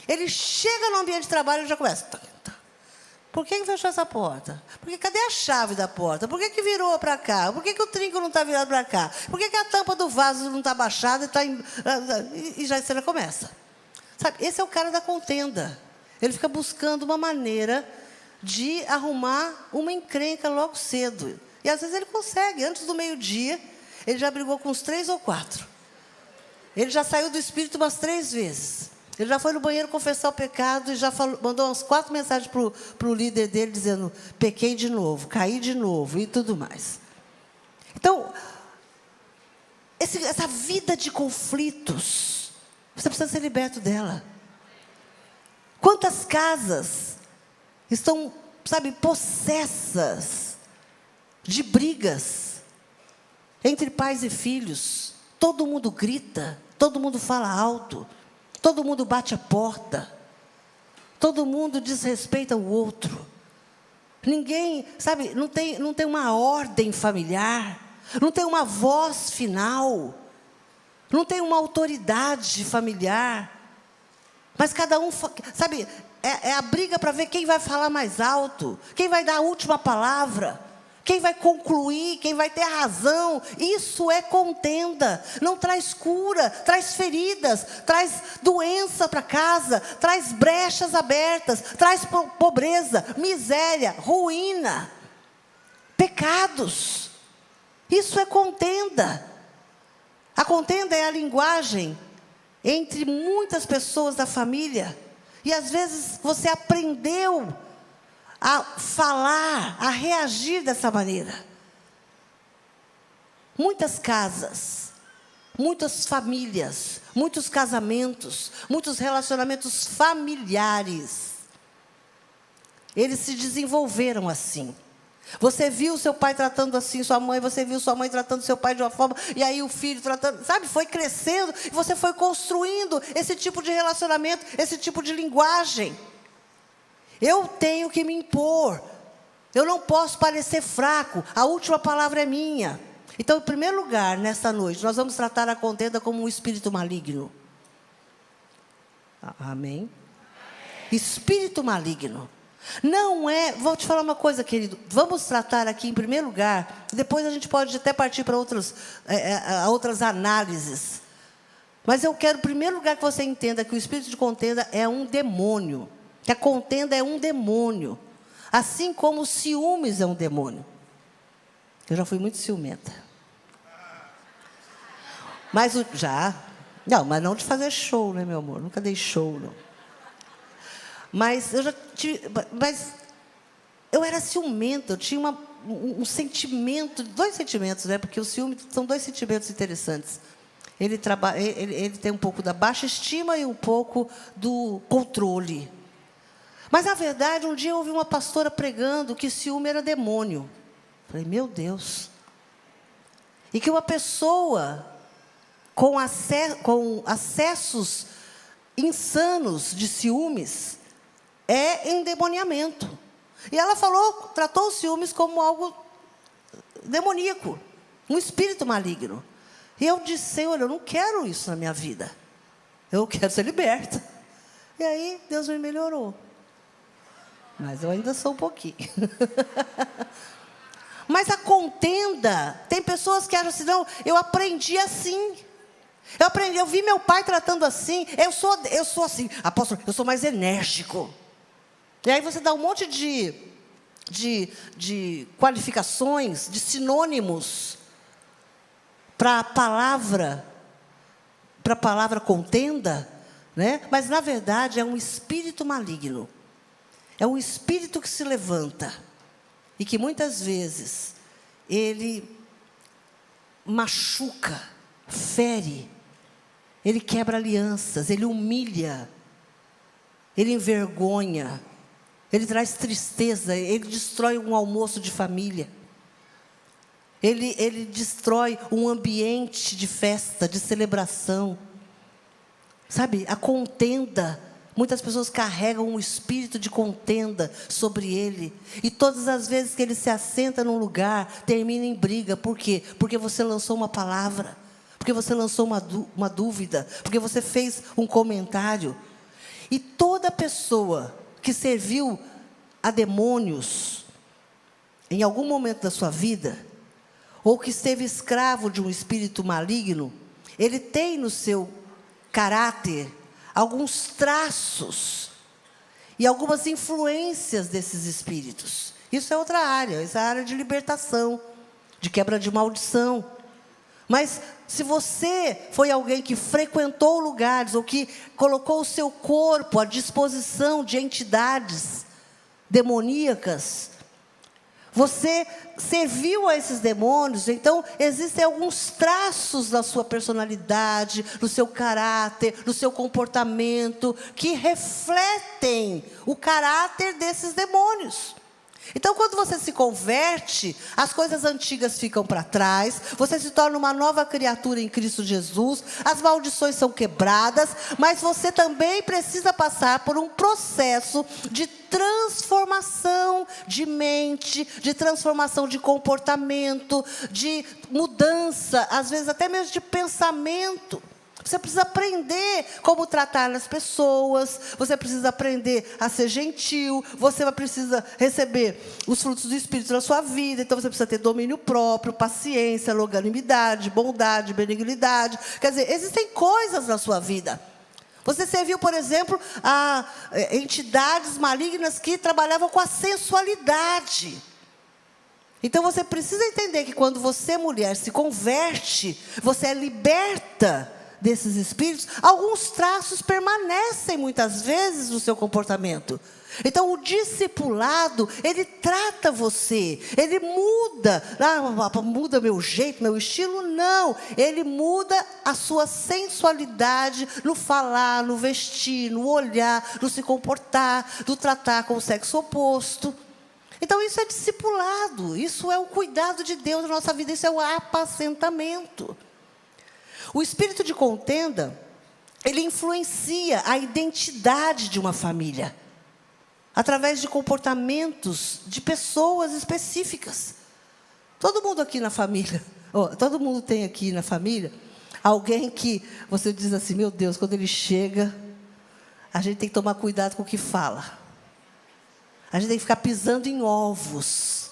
Ele chega no ambiente de trabalho e já começa. Por que fechou essa porta? Cadê a chave da porta? Por que virou para cá? Por que o trinco não está virado para cá? Por que a tampa do vaso não está baixada e já você já começa? Sabe, esse é o cara da contenda. Ele fica buscando uma maneira de arrumar uma encrenca logo cedo. E às vezes ele consegue. Antes do meio-dia, ele já brigou com uns 3 ou 4. Ele já saiu do espírito umas 3 vezes. Ele já foi no banheiro confessar o pecado e já mandou umas 4 mensagens para o líder dele, dizendo, pequei de novo, caí de novo e tudo mais. Então, essa vida de conflitos, você precisa ser liberto dela. Quantas casas estão, sabe, possessas de brigas entre pais e filhos? Todo mundo grita, todo mundo fala alto. Todo mundo bate a porta. Todo mundo desrespeita o outro. Ninguém, sabe, não tem uma ordem familiar. Não tem uma voz final. Não tem uma autoridade familiar. Mas cada um, sabe, é a briga para ver quem vai falar mais alto. Quem vai dar a última palavra. Quem vai concluir, quem vai ter a razão. Isso é contenda. Não traz cura, traz feridas, traz doença para casa, traz brechas abertas, traz pobreza, miséria, ruína, pecados. Isso é contenda. A contenda é a linguagem entre muitas pessoas da família. E às vezes você aprendeu a falar, a reagir dessa maneira. Muitas casas, muitas famílias, muitos casamentos, muitos relacionamentos familiares, eles se desenvolveram assim. Você viu seu pai tratando assim sua mãe, você viu sua mãe tratando seu pai de uma forma, e aí o filho tratando, sabe, foi crescendo, e você foi construindo esse tipo de relacionamento, esse tipo de linguagem. Eu tenho que me impor. Eu não posso parecer fraco. A última palavra é minha. Então, em primeiro lugar, nesta noite, nós vamos tratar a contenda como um espírito maligno. Amém? Espírito maligno. Não é... Vou te falar uma coisa, querido. Vamos tratar aqui, em primeiro lugar, depois a gente pode até partir para outras análises. Mas eu quero, em primeiro lugar, que você entenda que o espírito de contenda é um demônio. Que a contenda é um demônio. Assim como o ciúmes é um demônio. Eu já fui muito ciumenta. Mas já. Não, mas não de fazer show, né, meu amor? Nunca dei show, não. Mas eu já tive. Mas eu era ciumenta, eu tinha um sentimento, 2 sentimentos, né? Porque o ciúme são 2 sentimentos interessantes. Ele tem um pouco da baixa estima e um pouco do controle. Mas, na verdade, um dia eu ouvi uma pastora pregando que ciúme era demônio. Falei, meu Deus. E que uma pessoa com acessos insanos de ciúmes é endemoniamento. E ela tratou os ciúmes como algo demoníaco, um espírito maligno. E eu disse, Senhor, eu não quero isso na minha vida. Eu quero ser liberta. E aí, Deus me melhorou. Mas eu ainda sou um pouquinho. Mas a contenda, tem pessoas que acham assim, não, eu aprendi assim. Eu vi meu pai tratando assim. Eu sou assim, apóstolo, eu sou mais enérgico. E aí você dá um monte de qualificações, de sinônimos para a palavra contenda, né? Mas, na verdade, é um espírito maligno. É um espírito que se levanta e que, muitas vezes, ele machuca, fere, ele quebra alianças, ele humilha, ele envergonha, ele traz tristeza, ele destrói um almoço de família. Ele destrói um ambiente de festa, de celebração. Sabe, a contenda. Muitas pessoas carregam um espírito de contenda sobre ele. E todas as vezes que ele se assenta num lugar, termina em briga. Por quê? Porque você lançou uma palavra. Porque você lançou uma dúvida. Porque você fez um comentário. E toda pessoa que serviu a demônios, em algum momento da sua vida, ou que esteve escravo de um espírito maligno, ele tem no seu caráter alguns traços e algumas influências desses espíritos. Isso é outra área, essa é a área de libertação, de quebra de maldição. Mas se você foi alguém que frequentou lugares ou que colocou o seu corpo à disposição de entidades demoníacas, você serviu a esses demônios, então existem alguns traços na sua personalidade, no seu caráter, no seu comportamento, que refletem o caráter desses demônios. Então, quando você se converte, as coisas antigas ficam para trás, você se torna uma nova criatura em Cristo Jesus, as maldições são quebradas, mas você também precisa passar por um processo de transformação de mente, de transformação de comportamento, de mudança, às vezes até mesmo de pensamento. Você precisa aprender como tratar as pessoas, você precisa aprender a ser gentil, você precisa receber os frutos do Espírito na sua vida, então você precisa ter domínio próprio, paciência, longanimidade, bondade, benignidade. Quer dizer, existem coisas na sua vida. Você serviu, por exemplo, a entidades malignas que trabalhavam com a sensualidade. Então você precisa entender que quando você, mulher, se converte, você é liberta desses espíritos, alguns traços permanecem muitas vezes no seu comportamento. Então o discipulado, ele trata você, ele muda, muda meu jeito, meu estilo, não, ele muda a sua sensualidade no falar, no vestir, no olhar, no se comportar, no tratar com o sexo oposto. Então isso é discipulado, isso é o cuidado de Deus na nossa vida, isso é o apacentamento. O espírito de contenda, ele influencia a identidade de uma família, através de comportamentos de pessoas específicas. Todo mundo aqui na família, todo mundo tem aqui na família, alguém que você diz assim, meu Deus, quando ele chega, a gente tem que tomar cuidado com o que fala. A gente tem que ficar pisando em ovos.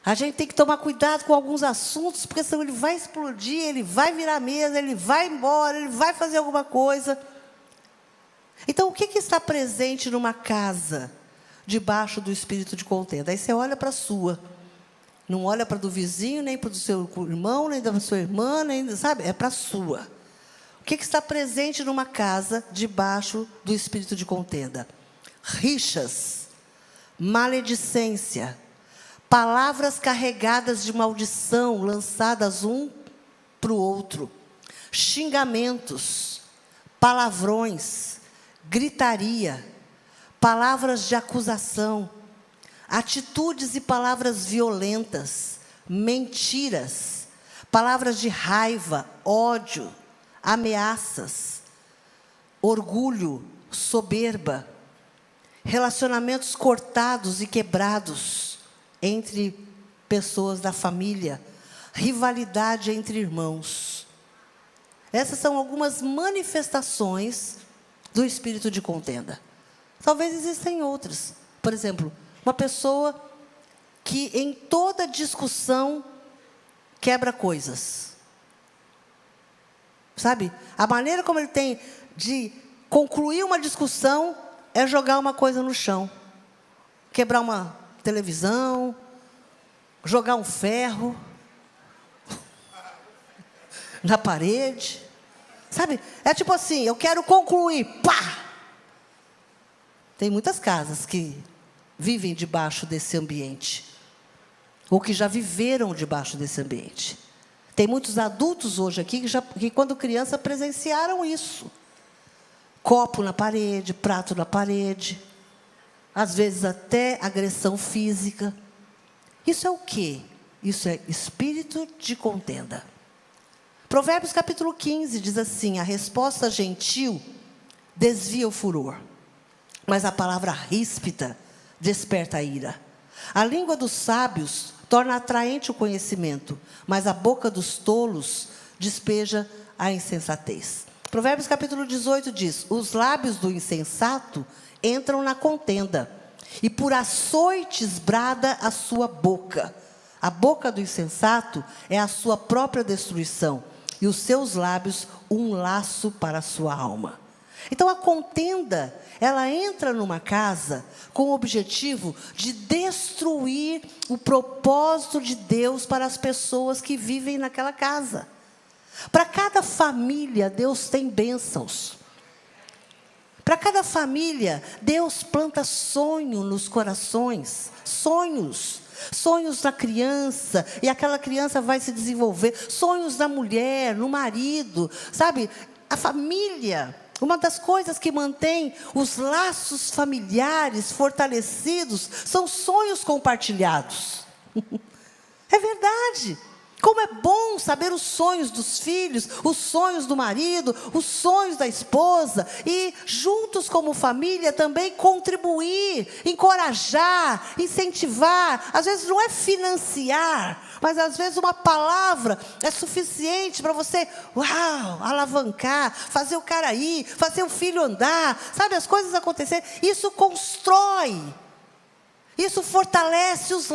A gente tem que tomar cuidado com alguns assuntos, porque senão ele vai explodir, ele vai virar mesa, ele vai embora, ele vai fazer alguma coisa. Então, o que está presente numa casa debaixo do espírito de contenda? Aí você olha para a sua. Não olha para a do vizinho, nem para o do seu irmão, nem da sua irmã, nem, sabe? É para a sua. O que está presente numa casa debaixo do espírito de contenda? Rixas, maledicência, palavras carregadas de maldição, lançadas um para o outro, xingamentos, palavrões, gritaria, palavras de acusação, atitudes e palavras violentas, mentiras, palavras de raiva, ódio, ameaças, orgulho, soberba, relacionamentos cortados e quebrados entre pessoas da família, rivalidade entre irmãos. Essas são algumas manifestações do espírito de contenda. Talvez existem outras. Por exemplo, uma pessoa que em toda discussão quebra coisas. Sabe? A maneira como ele tem de concluir uma discussão é jogar uma coisa no chão. Quebrar uma televisão, jogar um ferro na parede. Sabe? É tipo assim, eu quero concluir, pá! Tem muitas casas que vivem debaixo desse ambiente, ou que já viveram debaixo desse ambiente. Tem muitos adultos hoje aqui que quando criança presenciaram isso. Copo na parede, prato na parede, às vezes até agressão física. Isso é o quê? Isso é espírito de contenda. Provérbios capítulo 15 diz assim: a resposta gentil desvia o furor, mas a palavra ríspida desperta a ira. A língua dos sábios torna atraente o conhecimento, mas a boca dos tolos despeja a insensatez. Provérbios capítulo 18 diz: os lábios do insensato entram na contenda, e por açoites brada a sua boca. A boca do insensato é a sua própria destruição, e os seus lábios um laço para a sua alma. Então a contenda, ela entra numa casa com o objetivo de destruir o propósito de Deus para as pessoas que vivem naquela casa. Para cada família, Deus tem bênçãos. Para cada família, Deus planta sonho nos corações, sonhos da criança, e aquela criança vai se desenvolver, sonhos da mulher, no marido, sabe? A família, uma das coisas que mantém os laços familiares fortalecidos, são sonhos compartilhados. É verdade. Como é bom saber os sonhos dos filhos, os sonhos do marido, os sonhos da esposa, e juntos como família também contribuir, encorajar, incentivar. Às vezes não é financiar, mas às vezes uma palavra é suficiente para você, alavancar, fazer o cara ir, fazer o filho andar, sabe, as coisas acontecerem. Isso constrói. Isso fortalece os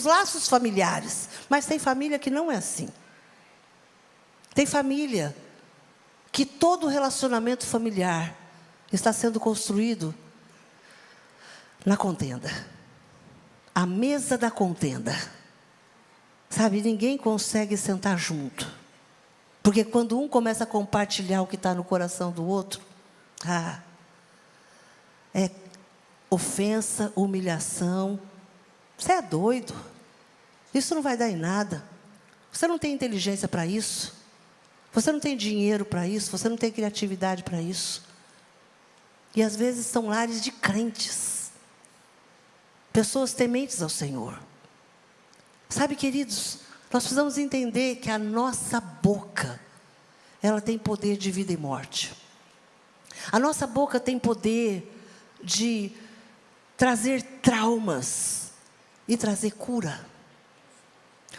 laços familiares. Mas tem família que não é assim. Tem família que todo relacionamento familiar está sendo construído na contenda. A mesa da contenda. Sabe, ninguém consegue sentar junto. Porque quando um começa a compartilhar o que está no coração do outro, é ofensa, humilhação. Você é doido. Isso não vai dar em nada. Você não tem inteligência para isso. Você não tem dinheiro para isso. Você não tem criatividade para isso. E às vezes são lares de crentes. Pessoas tementes ao Senhor. Sabe, queridos, nós precisamos entender que a nossa boca, ela tem poder de vida e morte. A nossa boca tem poder de trazer traumas e trazer cura.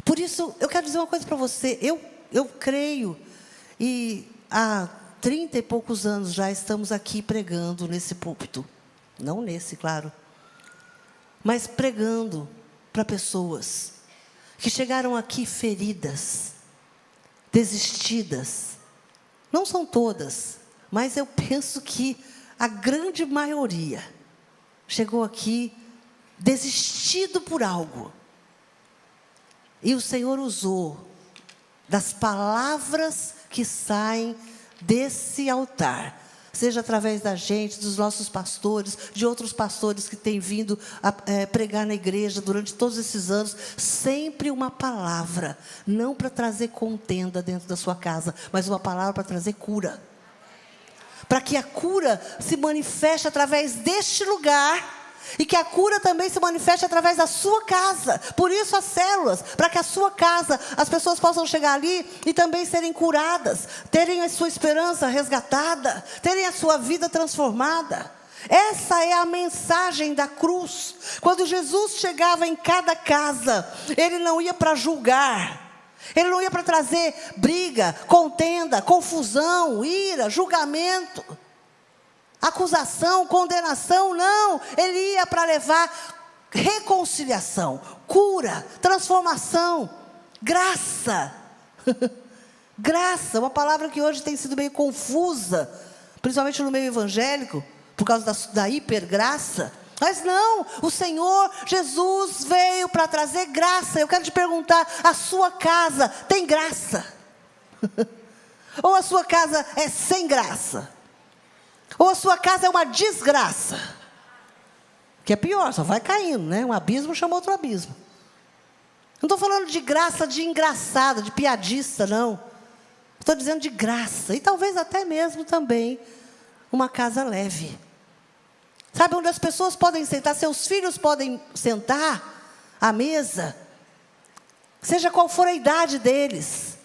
Por isso, eu quero dizer uma coisa para você. Eu creio, e há 30 e poucos anos já estamos aqui pregando nesse púlpito. Não nesse, claro. Mas pregando para pessoas que chegaram aqui feridas, desistidas. Não são todas, mas eu penso que a grande maioria chegou aqui desistido por algo. E o Senhor usou das palavras que saem desse altar, seja através da gente, dos nossos pastores, de outros pastores que têm vindo a pregar na igreja durante todos esses anos, sempre uma palavra, não para trazer contenda dentro da sua casa, mas uma palavra para trazer cura. Para que a cura se manifeste através deste lugar, e que a cura também se manifeste através da sua casa. Por isso as células, para que a sua casa, as pessoas possam chegar ali e também serem curadas, terem a sua esperança resgatada, terem a sua vida transformada. Essa é a mensagem da cruz. Quando Jesus chegava em cada casa, Ele não ia para julgar, Ele não ia para trazer briga, contenda, confusão, ira, julgamento, acusação, condenação, não. Ele ia para levar reconciliação, cura, transformação, graça. Graça, uma palavra que hoje tem sido meio confusa, principalmente no meio evangélico, por causa da hipergraça. Mas não, o Senhor Jesus veio para trazer graça. Eu quero te perguntar, a sua casa tem graça? Ou a sua casa é sem graça? Ou a sua casa é uma desgraça? Que é pior, só vai caindo, né? Um abismo chama outro abismo. Não estou falando de graça, de engraçada, de piadista, não. Estou dizendo de graça. E talvez até mesmo também uma casa leve. Sabe, onde as pessoas podem sentar, seus filhos podem sentar à mesa, seja qual for a idade deles,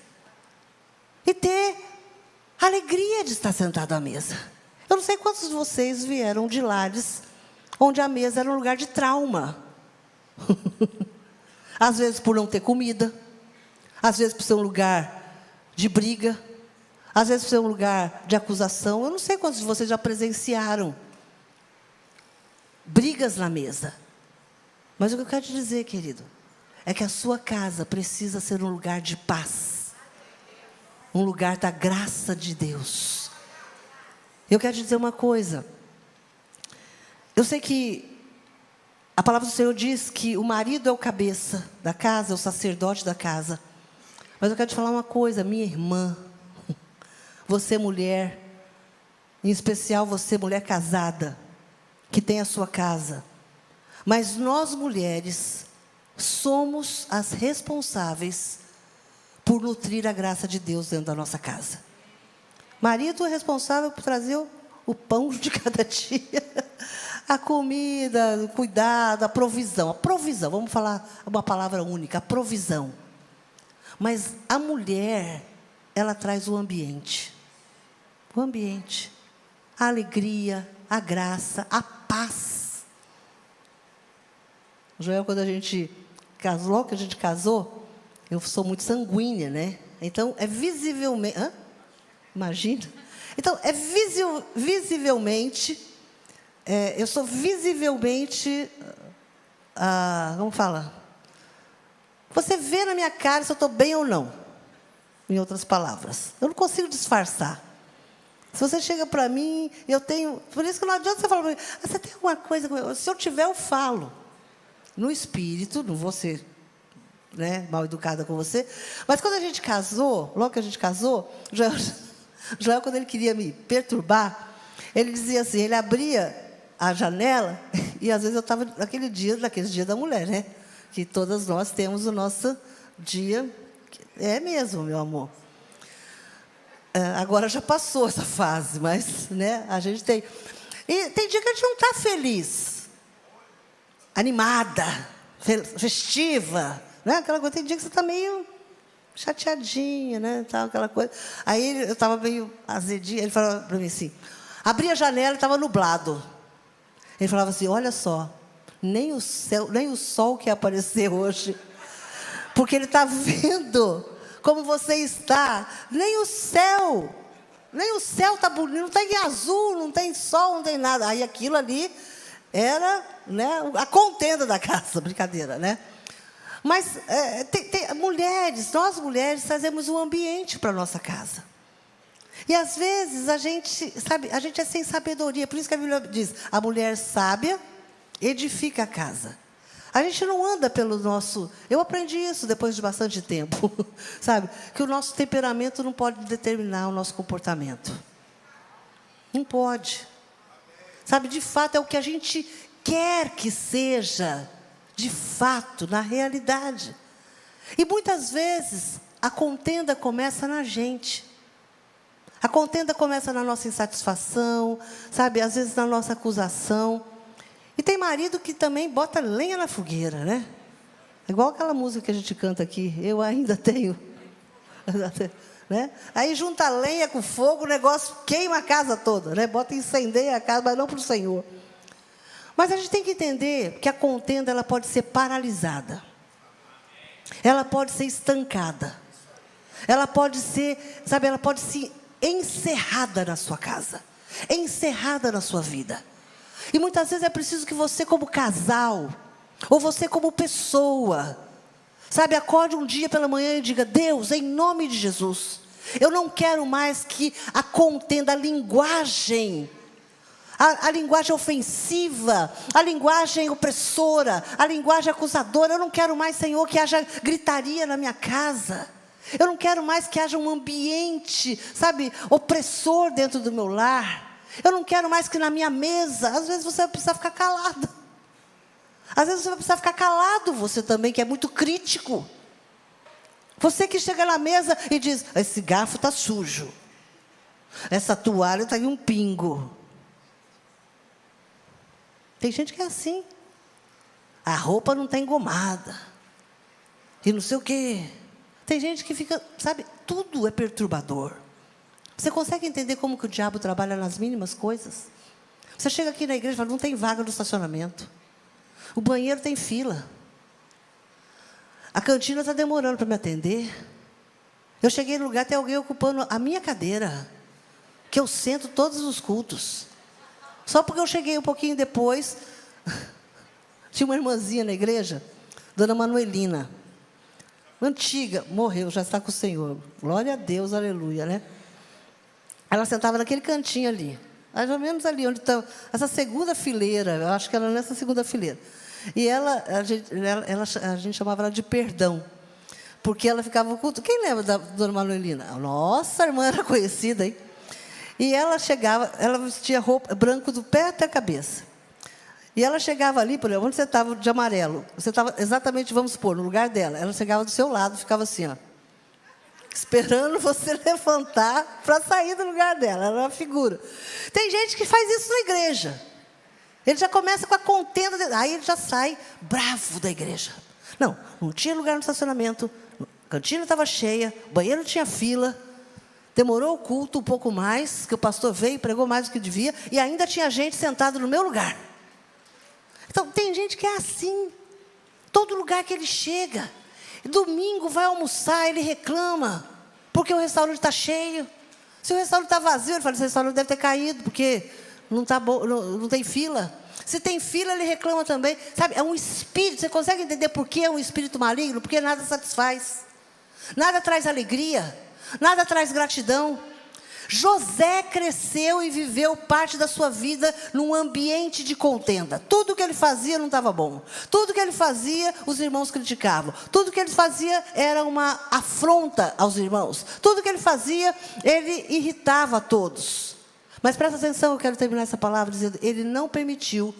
e ter alegria de estar sentado à mesa. Eu não sei quantos de vocês vieram de lares onde a mesa era um lugar de trauma. Às vezes por não ter comida, às vezes por ser um lugar de briga, às vezes por ser um lugar de acusação. Eu não sei quantos de vocês já presenciaram brigas na mesa. Mas o que eu quero te dizer, querido, é que a sua casa precisa ser um lugar de paz, um lugar da graça de Deus. Eu quero te dizer uma coisa. Eu sei que a palavra do Senhor diz que o marido é o cabeça da casa, é o sacerdote da casa. Mas eu quero te falar uma coisa, minha irmã, você mulher, em especial você mulher casada, que tem a sua casa. Mas nós mulheres somos as responsáveis por nutrir a graça de Deus dentro da nossa casa. Marido é responsável por trazer o pão de cada dia, a comida, o cuidado, a provisão. A provisão, vamos falar uma palavra única, a provisão. Mas a mulher, ela traz o ambiente. O ambiente. A alegria, a graça, a paz. Joel, quando a gente casou, logo que a gente casou, eu sou muito sanguínea, né? Então, é visivelmente... Imagina. Então, é visivelmente... eu sou visivelmente... como fala? Você vê na minha cara se eu estou bem ou não. Em outras palavras. Eu não consigo disfarçar. Se você chega para mim, eu tenho... Por isso que não adianta você falar para mim, você tem alguma coisa... Se eu tiver, eu falo. No espírito, não vou ser, né, mal educada com você. Mas quando a gente casou, logo que a gente casou, Joel, quando ele queria me perturbar, ele dizia assim, ele abria a janela, e às vezes eu estava naqueles dias da mulher, né? Que todas nós temos o nosso dia. É mesmo, meu amor. Agora já passou essa fase, mas, né, a gente tem... E tem dia que a gente não está feliz, animada, festiva, né? Aquela coisa, tem dia que você está meio chateadinha, né? Tal, aquela coisa. Aí eu estava meio azedinha, ele falava para mim assim, abria a janela e estava nublado. Ele falava assim, olha só, nem o céu, nem o sol quer aparecer hoje, porque ele está vendo como você está, nem o céu está bonito, não tem azul, não tem sol, não tem nada. Aí aquilo ali era, né, a contenda da casa, brincadeira, né? Mas mulheres, nós mulheres trazemos um ambiente para a nossa casa. E às vezes a gente, sabe, a gente é sem sabedoria, por isso que a Bíblia diz, a mulher sábia edifica a casa. A gente não anda pelo nosso... Eu aprendi isso depois de bastante tempo, sabe? Que o nosso temperamento não pode determinar o nosso comportamento. Não pode. Sabe, de fato, é o que a gente quer que seja, de fato, na realidade. E muitas vezes, a contenda começa na gente. A contenda começa na nossa insatisfação, sabe? Às vezes na nossa acusação. E tem marido que também bota lenha na fogueira, né? Igual aquela música que a gente canta aqui, eu ainda tenho. Né? Aí junta lenha com fogo, o negócio queima a casa toda, né? Bota incendeia a casa, mas não para o Senhor. Mas a gente tem que entender que a contenda ela pode ser paralisada. Ela pode ser estancada. Ela pode ser, sabe, ela pode ser encerrada na sua casa, encerrada na sua vida. E muitas vezes é preciso que você como casal, ou você como pessoa, sabe, acorde um dia pela manhã e diga, Deus, em nome de Jesus, eu não quero mais que a contenda, a linguagem ofensiva, a linguagem opressora, a linguagem acusadora, eu não quero mais, Senhor, que haja gritaria na minha casa. Eu não quero mais que haja um ambiente, sabe, opressor dentro do meu lar. Eu não quero mais que na minha mesa, às vezes você vai precisar ficar calado. Às vezes você vai precisar ficar calado, você também, que é muito crítico. Você que chega na mesa e diz, esse garfo está sujo. Essa toalha está em um pingo. Tem gente que é assim. A roupa não está engomada. E não sei o quê. Tem gente que fica, sabe, tudo é perturbador. Você consegue entender como que o diabo trabalha nas mínimas coisas? Você chega aqui na igreja e fala, não tem vaga no estacionamento. O banheiro tem fila. A cantina está demorando para me atender. Eu cheguei no lugar, tem alguém ocupando a minha cadeira, que eu sento todos os cultos. Só porque eu cheguei um pouquinho depois, tinha uma irmãzinha na igreja, Dona Manuelina. Antiga, morreu, já está com o Senhor. Glória a Deus, aleluia, né? Ela sentava naquele cantinho ali. Mais ou menos ali, onde está essa segunda fileira. Eu acho que ela nessa segunda fileira. E a gente chamava ela de perdão. Porque ela ficava no culto. Quem lembra da Dona Manuelina? Nossa, a irmã era conhecida, hein? E ela chegava, ela vestia roupa branco do pé até a cabeça. E ela chegava ali, por exemplo, onde você estava de amarelo. Você estava exatamente, vamos supor, no lugar dela. Ela chegava do seu lado, ficava assim, ó, esperando você levantar para sair do lugar dela. Ela era uma figura. Tem gente que faz isso na igreja. Ele já começa com a contenda, aí ele já sai bravo da igreja. Não tinha lugar no estacionamento, a cantina estava cheia, o banheiro tinha fila, demorou o culto um pouco mais, que o pastor veio e pregou mais do que devia, e ainda tinha gente sentada no meu lugar. Então, tem gente que é assim, todo lugar que ele chega, domingo vai almoçar, ele reclama, porque o restaurante está cheio. Se o restaurante está vazio, ele fala, esse restaurante deve ter caído, porque não tem fila. Se tem fila, ele reclama também. Sabe, é um espírito, você consegue entender por que é um espírito maligno? Porque nada satisfaz, nada traz alegria, nada traz gratidão. José cresceu e viveu parte da sua vida num ambiente de contenda. Tudo que ele fazia não estava bom. Tudo que ele fazia, os irmãos criticavam. Tudo que ele fazia era uma afronta aos irmãos. Tudo que ele fazia, ele irritava a todos. Mas presta atenção, eu quero terminar essa palavra dizendo, ele não permitiu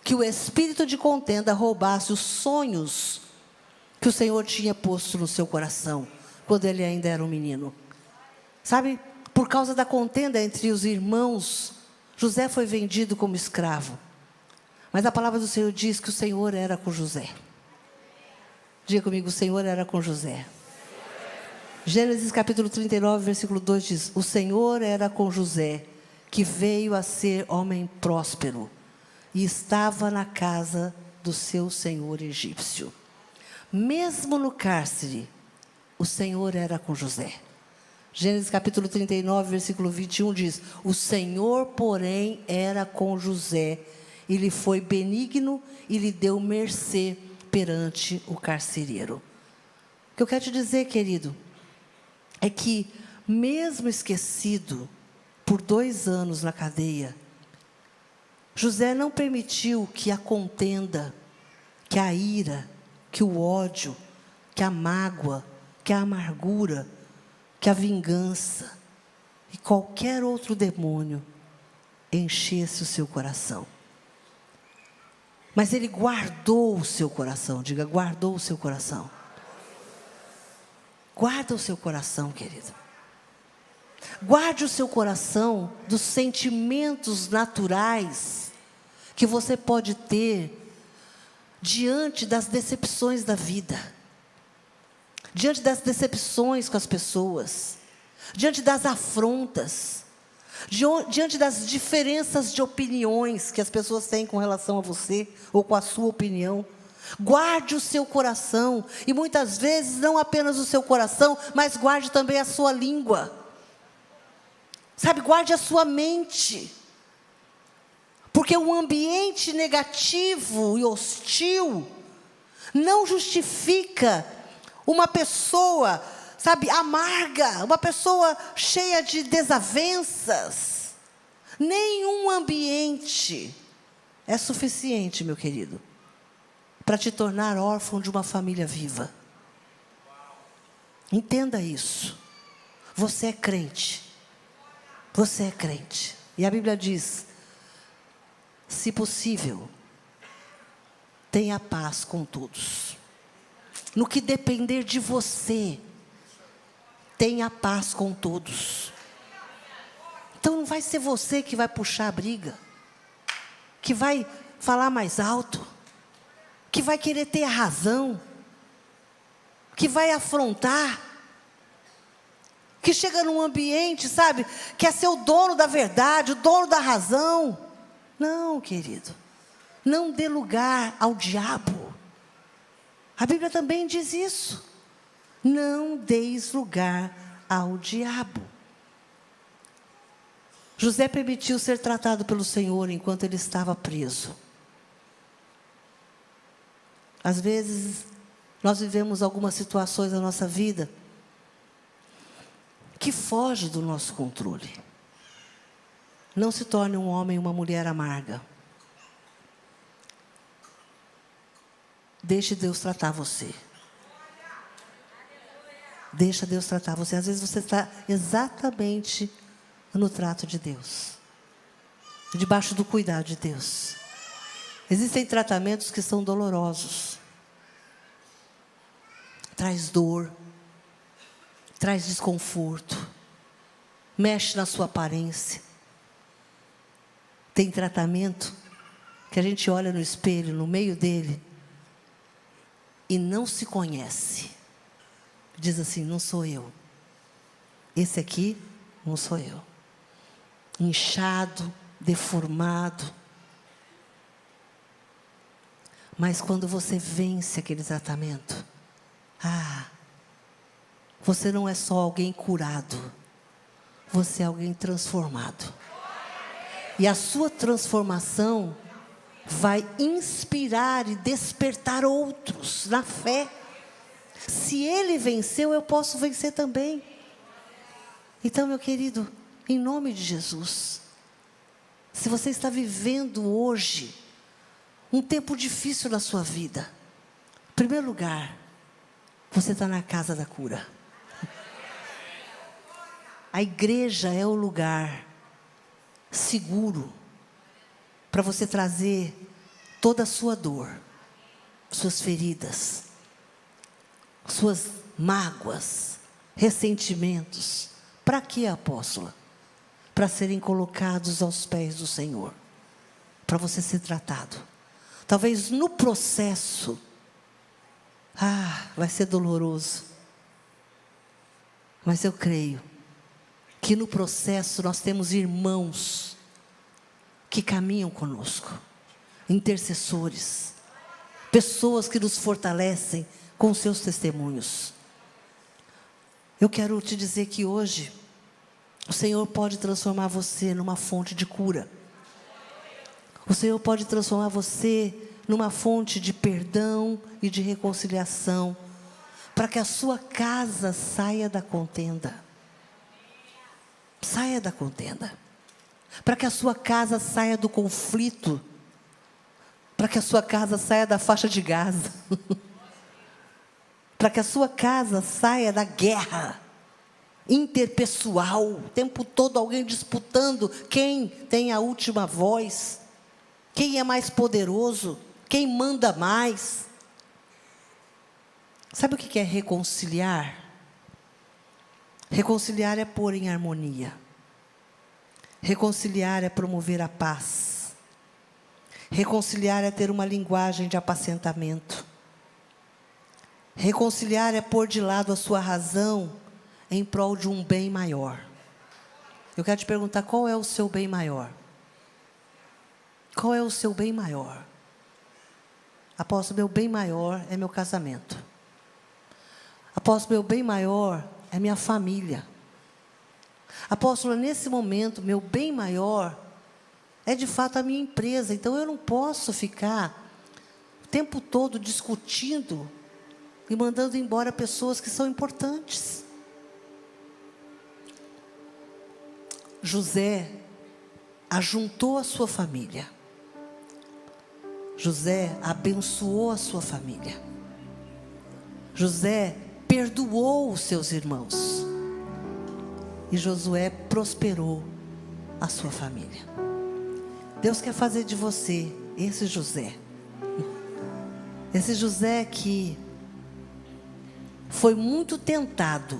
que o espírito de contenda roubasse os sonhos que o Senhor tinha posto no seu coração, quando ele ainda era um menino. Sabe? Por causa da contenda entre os irmãos, José foi vendido como escravo. Mas a palavra do Senhor diz que o Senhor era com José. Diga comigo, o Senhor era com José. Gênesis capítulo 39, versículo 2 diz, o Senhor era com José, que veio a ser homem próspero, e estava na casa do seu senhor egípcio. Mesmo no cárcere, o Senhor era com José. Gênesis capítulo 39, versículo 21 diz, o Senhor, porém, era com José, e lhe foi benigno e lhe deu mercê perante o carcereiro. O que eu quero te dizer, querido, é que mesmo esquecido por 2 anos na cadeia, José não permitiu que a contenda, que a ira, que o ódio, que a mágoa, que a amargura, que a vingança e qualquer outro demônio enchesse o seu coração. Mas ele guardou o seu coração. Diga, guardou o seu coração. Guarda o seu coração, querido. Guarde o seu coração dos sentimentos naturais que você pode ter diante das decepções da vida. Diante das decepções com as pessoas, diante das afrontas, diante das diferenças de opiniões que as pessoas têm com relação a você, ou com a sua opinião. Guarde o seu coração, e muitas vezes não apenas o seu coração, mas guarde também a sua língua. Sabe, guarde a sua mente. Porque um ambiente negativo e hostil não justifica uma pessoa, sabe, amarga, uma pessoa cheia de desavenças. Nenhum ambiente é suficiente, meu querido, para te tornar órfão de uma família viva. Entenda isso. Você é crente. Você é crente. E a Bíblia diz: se possível, tenha paz com todos. No que depender de você, tenha paz com todos. Então não vai ser você que vai puxar a briga, que vai falar mais alto, que vai querer ter a razão, que vai afrontar, que chega num ambiente, sabe, quer ser o dono da verdade, o dono da razão. Não, querido, não dê lugar ao diabo. A Bíblia também diz isso. Não deis lugar ao diabo. José permitiu ser tratado pelo Senhor enquanto ele estava preso. Às vezes, nós vivemos algumas situações na nossa vida que fogem do nosso controle. Não se torne um homem e uma mulher amarga. Deixe Deus tratar você. Deixa Deus tratar você. Às vezes você está exatamente no trato de Deus, debaixo do cuidado de Deus. Existem tratamentos que são dolorosos. Traz dor, traz desconforto, mexe na sua aparência. Tem tratamento que a gente olha no espelho, no meio dele, e não se conhece. Diz assim: não sou eu. Esse aqui não sou eu. Inchado, deformado. Mas quando você vence aquele tratamento, você não é só alguém curado, você é alguém transformado. E a sua transformação vai inspirar e despertar outros na fé. Se ele venceu, eu posso vencer também. Então, meu querido, em nome de Jesus, se você está vivendo hoje um tempo difícil na sua vida, em primeiro lugar, você está na casa da cura. A igreja é o lugar seguro para você trazer toda a sua dor, suas feridas, suas mágoas, ressentimentos. Para quê, apóstola? Para serem colocados aos pés do Senhor, para você ser tratado. Talvez no processo, vai ser doloroso, mas eu creio que no processo nós temos irmãos que caminham conosco, intercessores, pessoas que nos fortalecem com seus testemunhos. Eu quero te dizer que hoje o Senhor pode transformar você numa fonte de cura. O Senhor pode transformar você numa fonte de perdão e de reconciliação, para que a sua casa saia da contenda. Saia da contenda. Para que a sua casa saia do conflito. Para que a sua casa saia da faixa de Gaza. Para que a sua casa saia da guerra interpessoal. O tempo todo alguém disputando quem tem a última voz. Quem é mais poderoso. Quem manda mais. Sabe o que é reconciliar? Reconciliar é pôr em harmonia. Reconciliar é promover a paz. Reconciliar é ter uma linguagem de apacentamento. Reconciliar é pôr de lado a sua razão em prol de um bem maior. Eu quero te perguntar, qual é o seu bem maior? Qual é o seu bem maior? Apóstolo, meu bem maior é meu casamento. Apóstolo, meu bem maior é minha família. Apóstolo, nesse momento, meu bem maior é de fato a minha empresa. Então eu não posso ficar o tempo todo discutindo e mandando embora pessoas que são importantes. José ajuntou a sua família. José abençoou a sua família. José perdoou os seus irmãos. E Josué prosperou a sua família. Deus quer fazer de você esse José. Esse José que foi muito tentado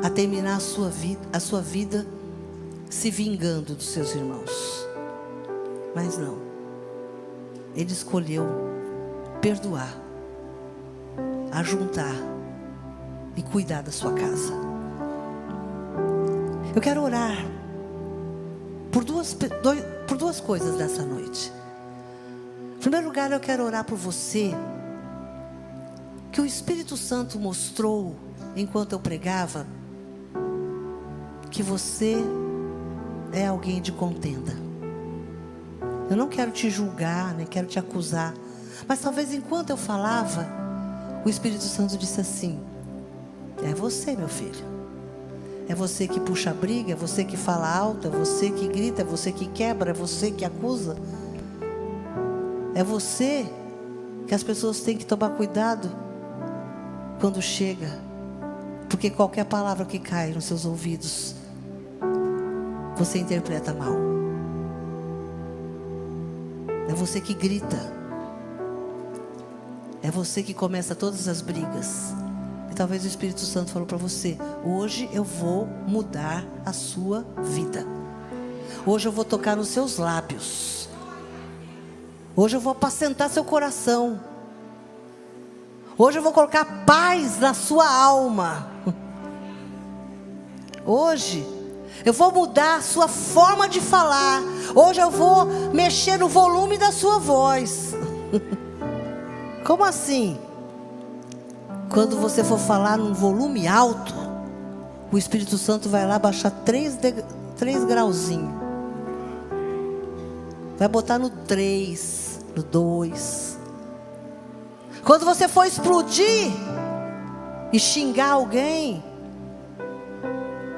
a terminar a sua vida se vingando dos seus irmãos. Mas não. Ele escolheu perdoar, ajuntar e cuidar da sua casa. Eu quero orar por duas coisas nessa noite. Em primeiro lugar, eu quero orar por você, que o Espírito Santo mostrou, enquanto eu pregava, que você é alguém de contenda. Eu não quero te julgar, nem quero te acusar, mas talvez enquanto eu falava, o Espírito Santo disse assim: é você, meu filho. É você que puxa a briga, é você que fala alto, é você que grita, é você que quebra, é você que acusa. É você que as pessoas têm que tomar cuidado quando chega, porque qualquer palavra que cai nos seus ouvidos, você interpreta mal. É você que grita. É você que começa todas as brigas. E talvez o Espírito Santo falou para você: hoje eu vou mudar a sua vida. Hoje eu vou tocar nos seus lábios. Hoje eu vou apacentar seu coração. Hoje eu vou colocar paz na sua alma. Hoje eu vou mudar a sua forma de falar. Hoje eu vou mexer no volume da sua voz. Como assim? Quando você for falar num volume alto, o Espírito Santo vai lá baixar 3 grauzinhos. Vai botar no 3, no 2. Quando você for explodir e xingar alguém,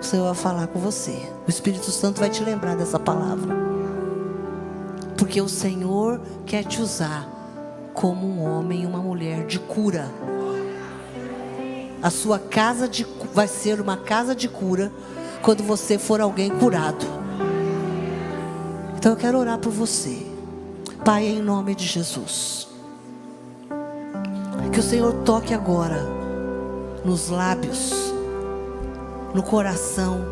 o Senhor vai falar com você. O Espírito Santo vai te lembrar dessa palavra. Porque o Senhor quer te usar como um homem e uma mulher de cura. A sua casa vai ser uma casa de cura quando você for alguém curado. Então eu quero orar por você. Pai, em nome de Jesus, que o Senhor toque agora nos lábios, no coração,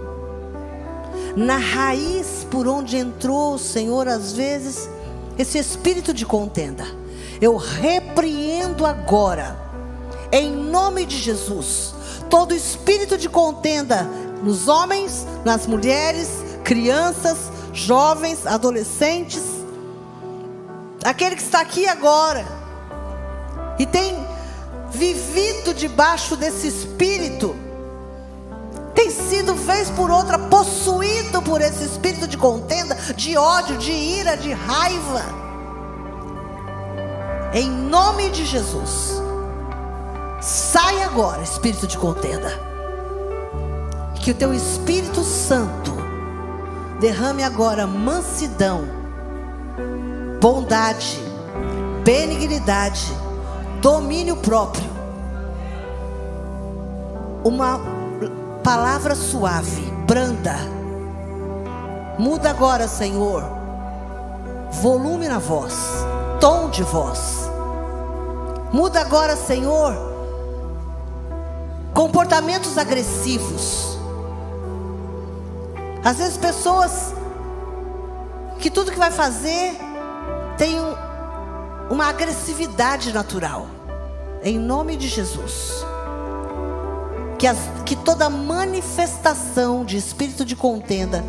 na raiz por onde entrou, Senhor, às vezes, esse espírito de contenda. Eu repreendo agora, em nome de Jesus, todo espírito de contenda nos homens, nas mulheres, crianças, jovens, adolescentes, aquele que está aqui agora e tem vivido debaixo desse espírito, tem sido vez por outra possuído por esse espírito de contenda, de ódio, de ira, de raiva. Em nome de Jesus, sai agora, espírito de contenda, e que o teu Espírito Santo derrame agora mansidão, bondade, benignidade, domínio próprio, uma palavra suave, branda. Muda agora, Senhor, volume na voz, tom de voz. Muda agora, Senhor, comportamentos agressivos. Às vezes pessoas que tudo que vai fazer tem uma agressividade natural. Em nome de Jesus, que toda manifestação de espírito de contenda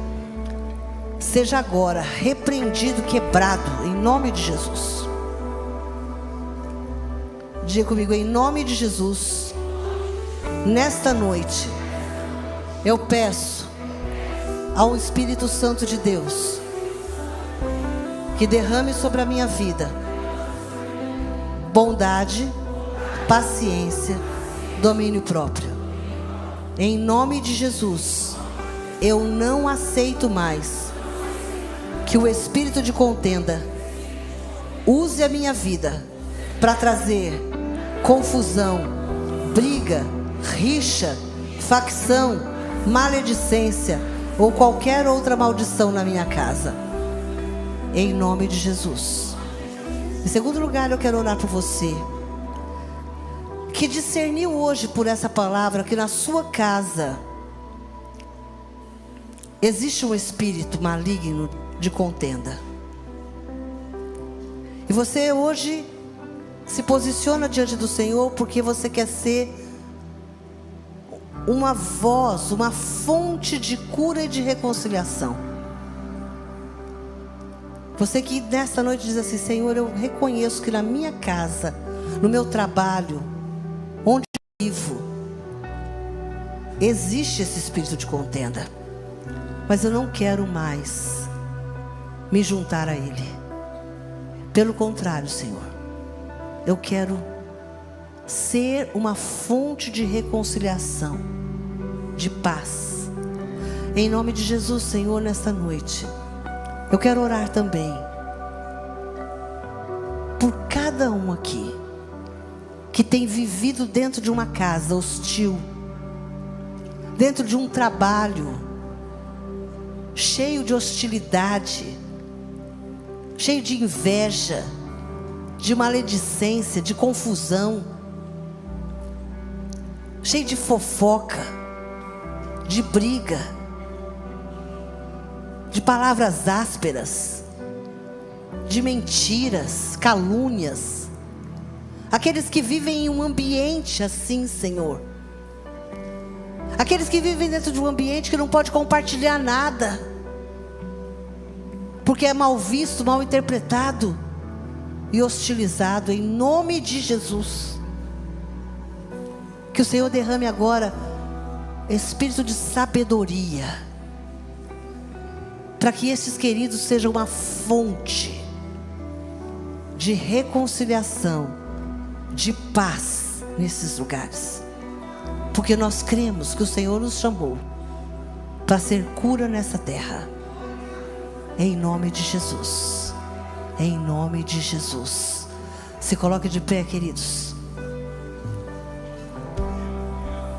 seja agora repreendido, quebrado, em nome de Jesus. Diga comigo: em nome de Jesus, nesta noite, eu peço ao Espírito Santo de Deus que derrame sobre a minha vida bondade, paciência, domínio próprio. Em nome de Jesus, eu não aceito mais que o espírito de contenda use a minha vida para trazer confusão, briga, rixa, facção, maledicência ou qualquer outra maldição na minha casa. Em nome de Jesus. Em segundo lugar, eu quero orar por você que discerniu hoje por essa palavra que na sua casa existe um espírito maligno de contenda. E você hoje se posiciona diante do Senhor porque você quer ser uma voz, uma fonte de cura e de reconciliação. Você que nesta noite diz assim: Senhor, eu reconheço que na minha casa, no meu trabalho, onde eu vivo, existe esse espírito de contenda, mas eu não quero mais me juntar a ele. Pelo contrário, Senhor, eu quero ser uma fonte de reconciliação, de paz. Em nome de Jesus, Senhor, nesta noite, eu quero orar também por cada um aqui que tem vivido dentro de uma casa hostil, dentro de um trabalho cheio de hostilidade, cheio de inveja, de maledicência, de confusão, cheio de fofoca, de briga, de palavras ásperas, de mentiras, calúnias. Aqueles que vivem em um ambiente assim, Senhor. Aqueles que vivem dentro de um ambiente que não pode compartilhar nada, porque é mal visto, mal interpretado e hostilizado. Em nome de Jesus, que o Senhor derrame agora espírito de sabedoria, para que esses queridos sejam uma fonte de reconciliação, de paz nesses lugares. Porque nós cremos que o Senhor nos chamou para ser cura nessa terra. Em nome de Jesus. Em nome de Jesus. Se coloque de pé, queridos.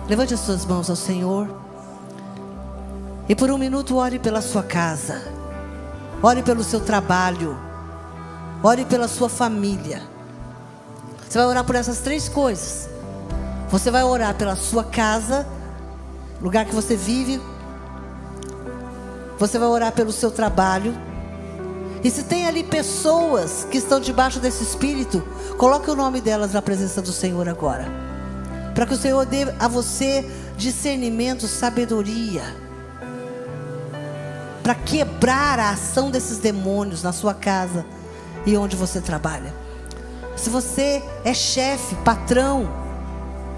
Levante as suas mãos ao Senhor. E por um minuto ore pela sua casa. Ore pelo seu trabalho. Ore pela sua família. Você vai orar por essas três coisas. Você vai orar pela sua casa, lugar que você vive. Você vai orar pelo seu trabalho. E se tem ali pessoas que estão debaixo desse espírito, coloque o nome delas na presença do Senhor agora, para que o Senhor dê a você discernimento, sabedoria, para quebrar a ação desses demônios na sua casa e onde você trabalha. Se você é chefe, patrão,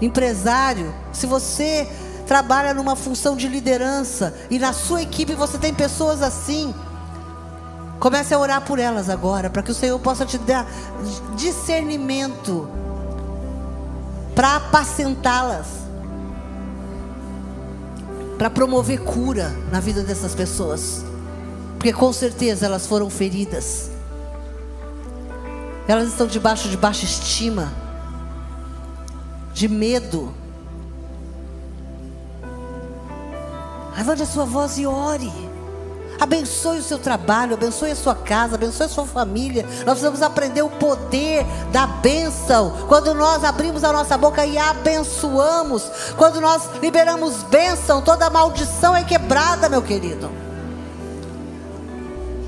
empresário, se você trabalha numa função de liderança e na sua equipe você tem pessoas assim, comece a orar por elas agora, para que o Senhor possa te dar discernimento para apacentá-las, para promover cura na vida dessas pessoas, porque com certeza elas foram feridas, elas estão debaixo de baixa estima, de medo. Levante a sua voz e ore. Abençoe o seu trabalho, abençoe a sua casa, abençoe a sua família. Nós precisamos aprender o poder da bênção. Quando nós abrimos a nossa boca e abençoamos, quando nós liberamos bênção, toda maldição é quebrada, meu querido.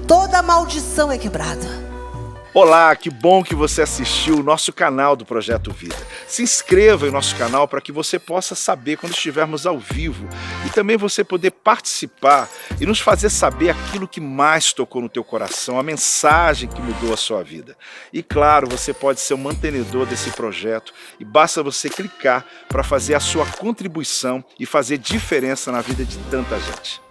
Toda maldição é quebrada. Olá, que bom que você assistiu o nosso canal do Projeto Vida. Se inscreva em nosso canal para que você possa saber quando estivermos ao vivo e também você poder participar e nos fazer saber aquilo que mais tocou no teu coração, a mensagem que mudou a sua vida. E claro, você pode ser um mantenedor desse projeto e basta você clicar para fazer a sua contribuição e fazer diferença na vida de tanta gente.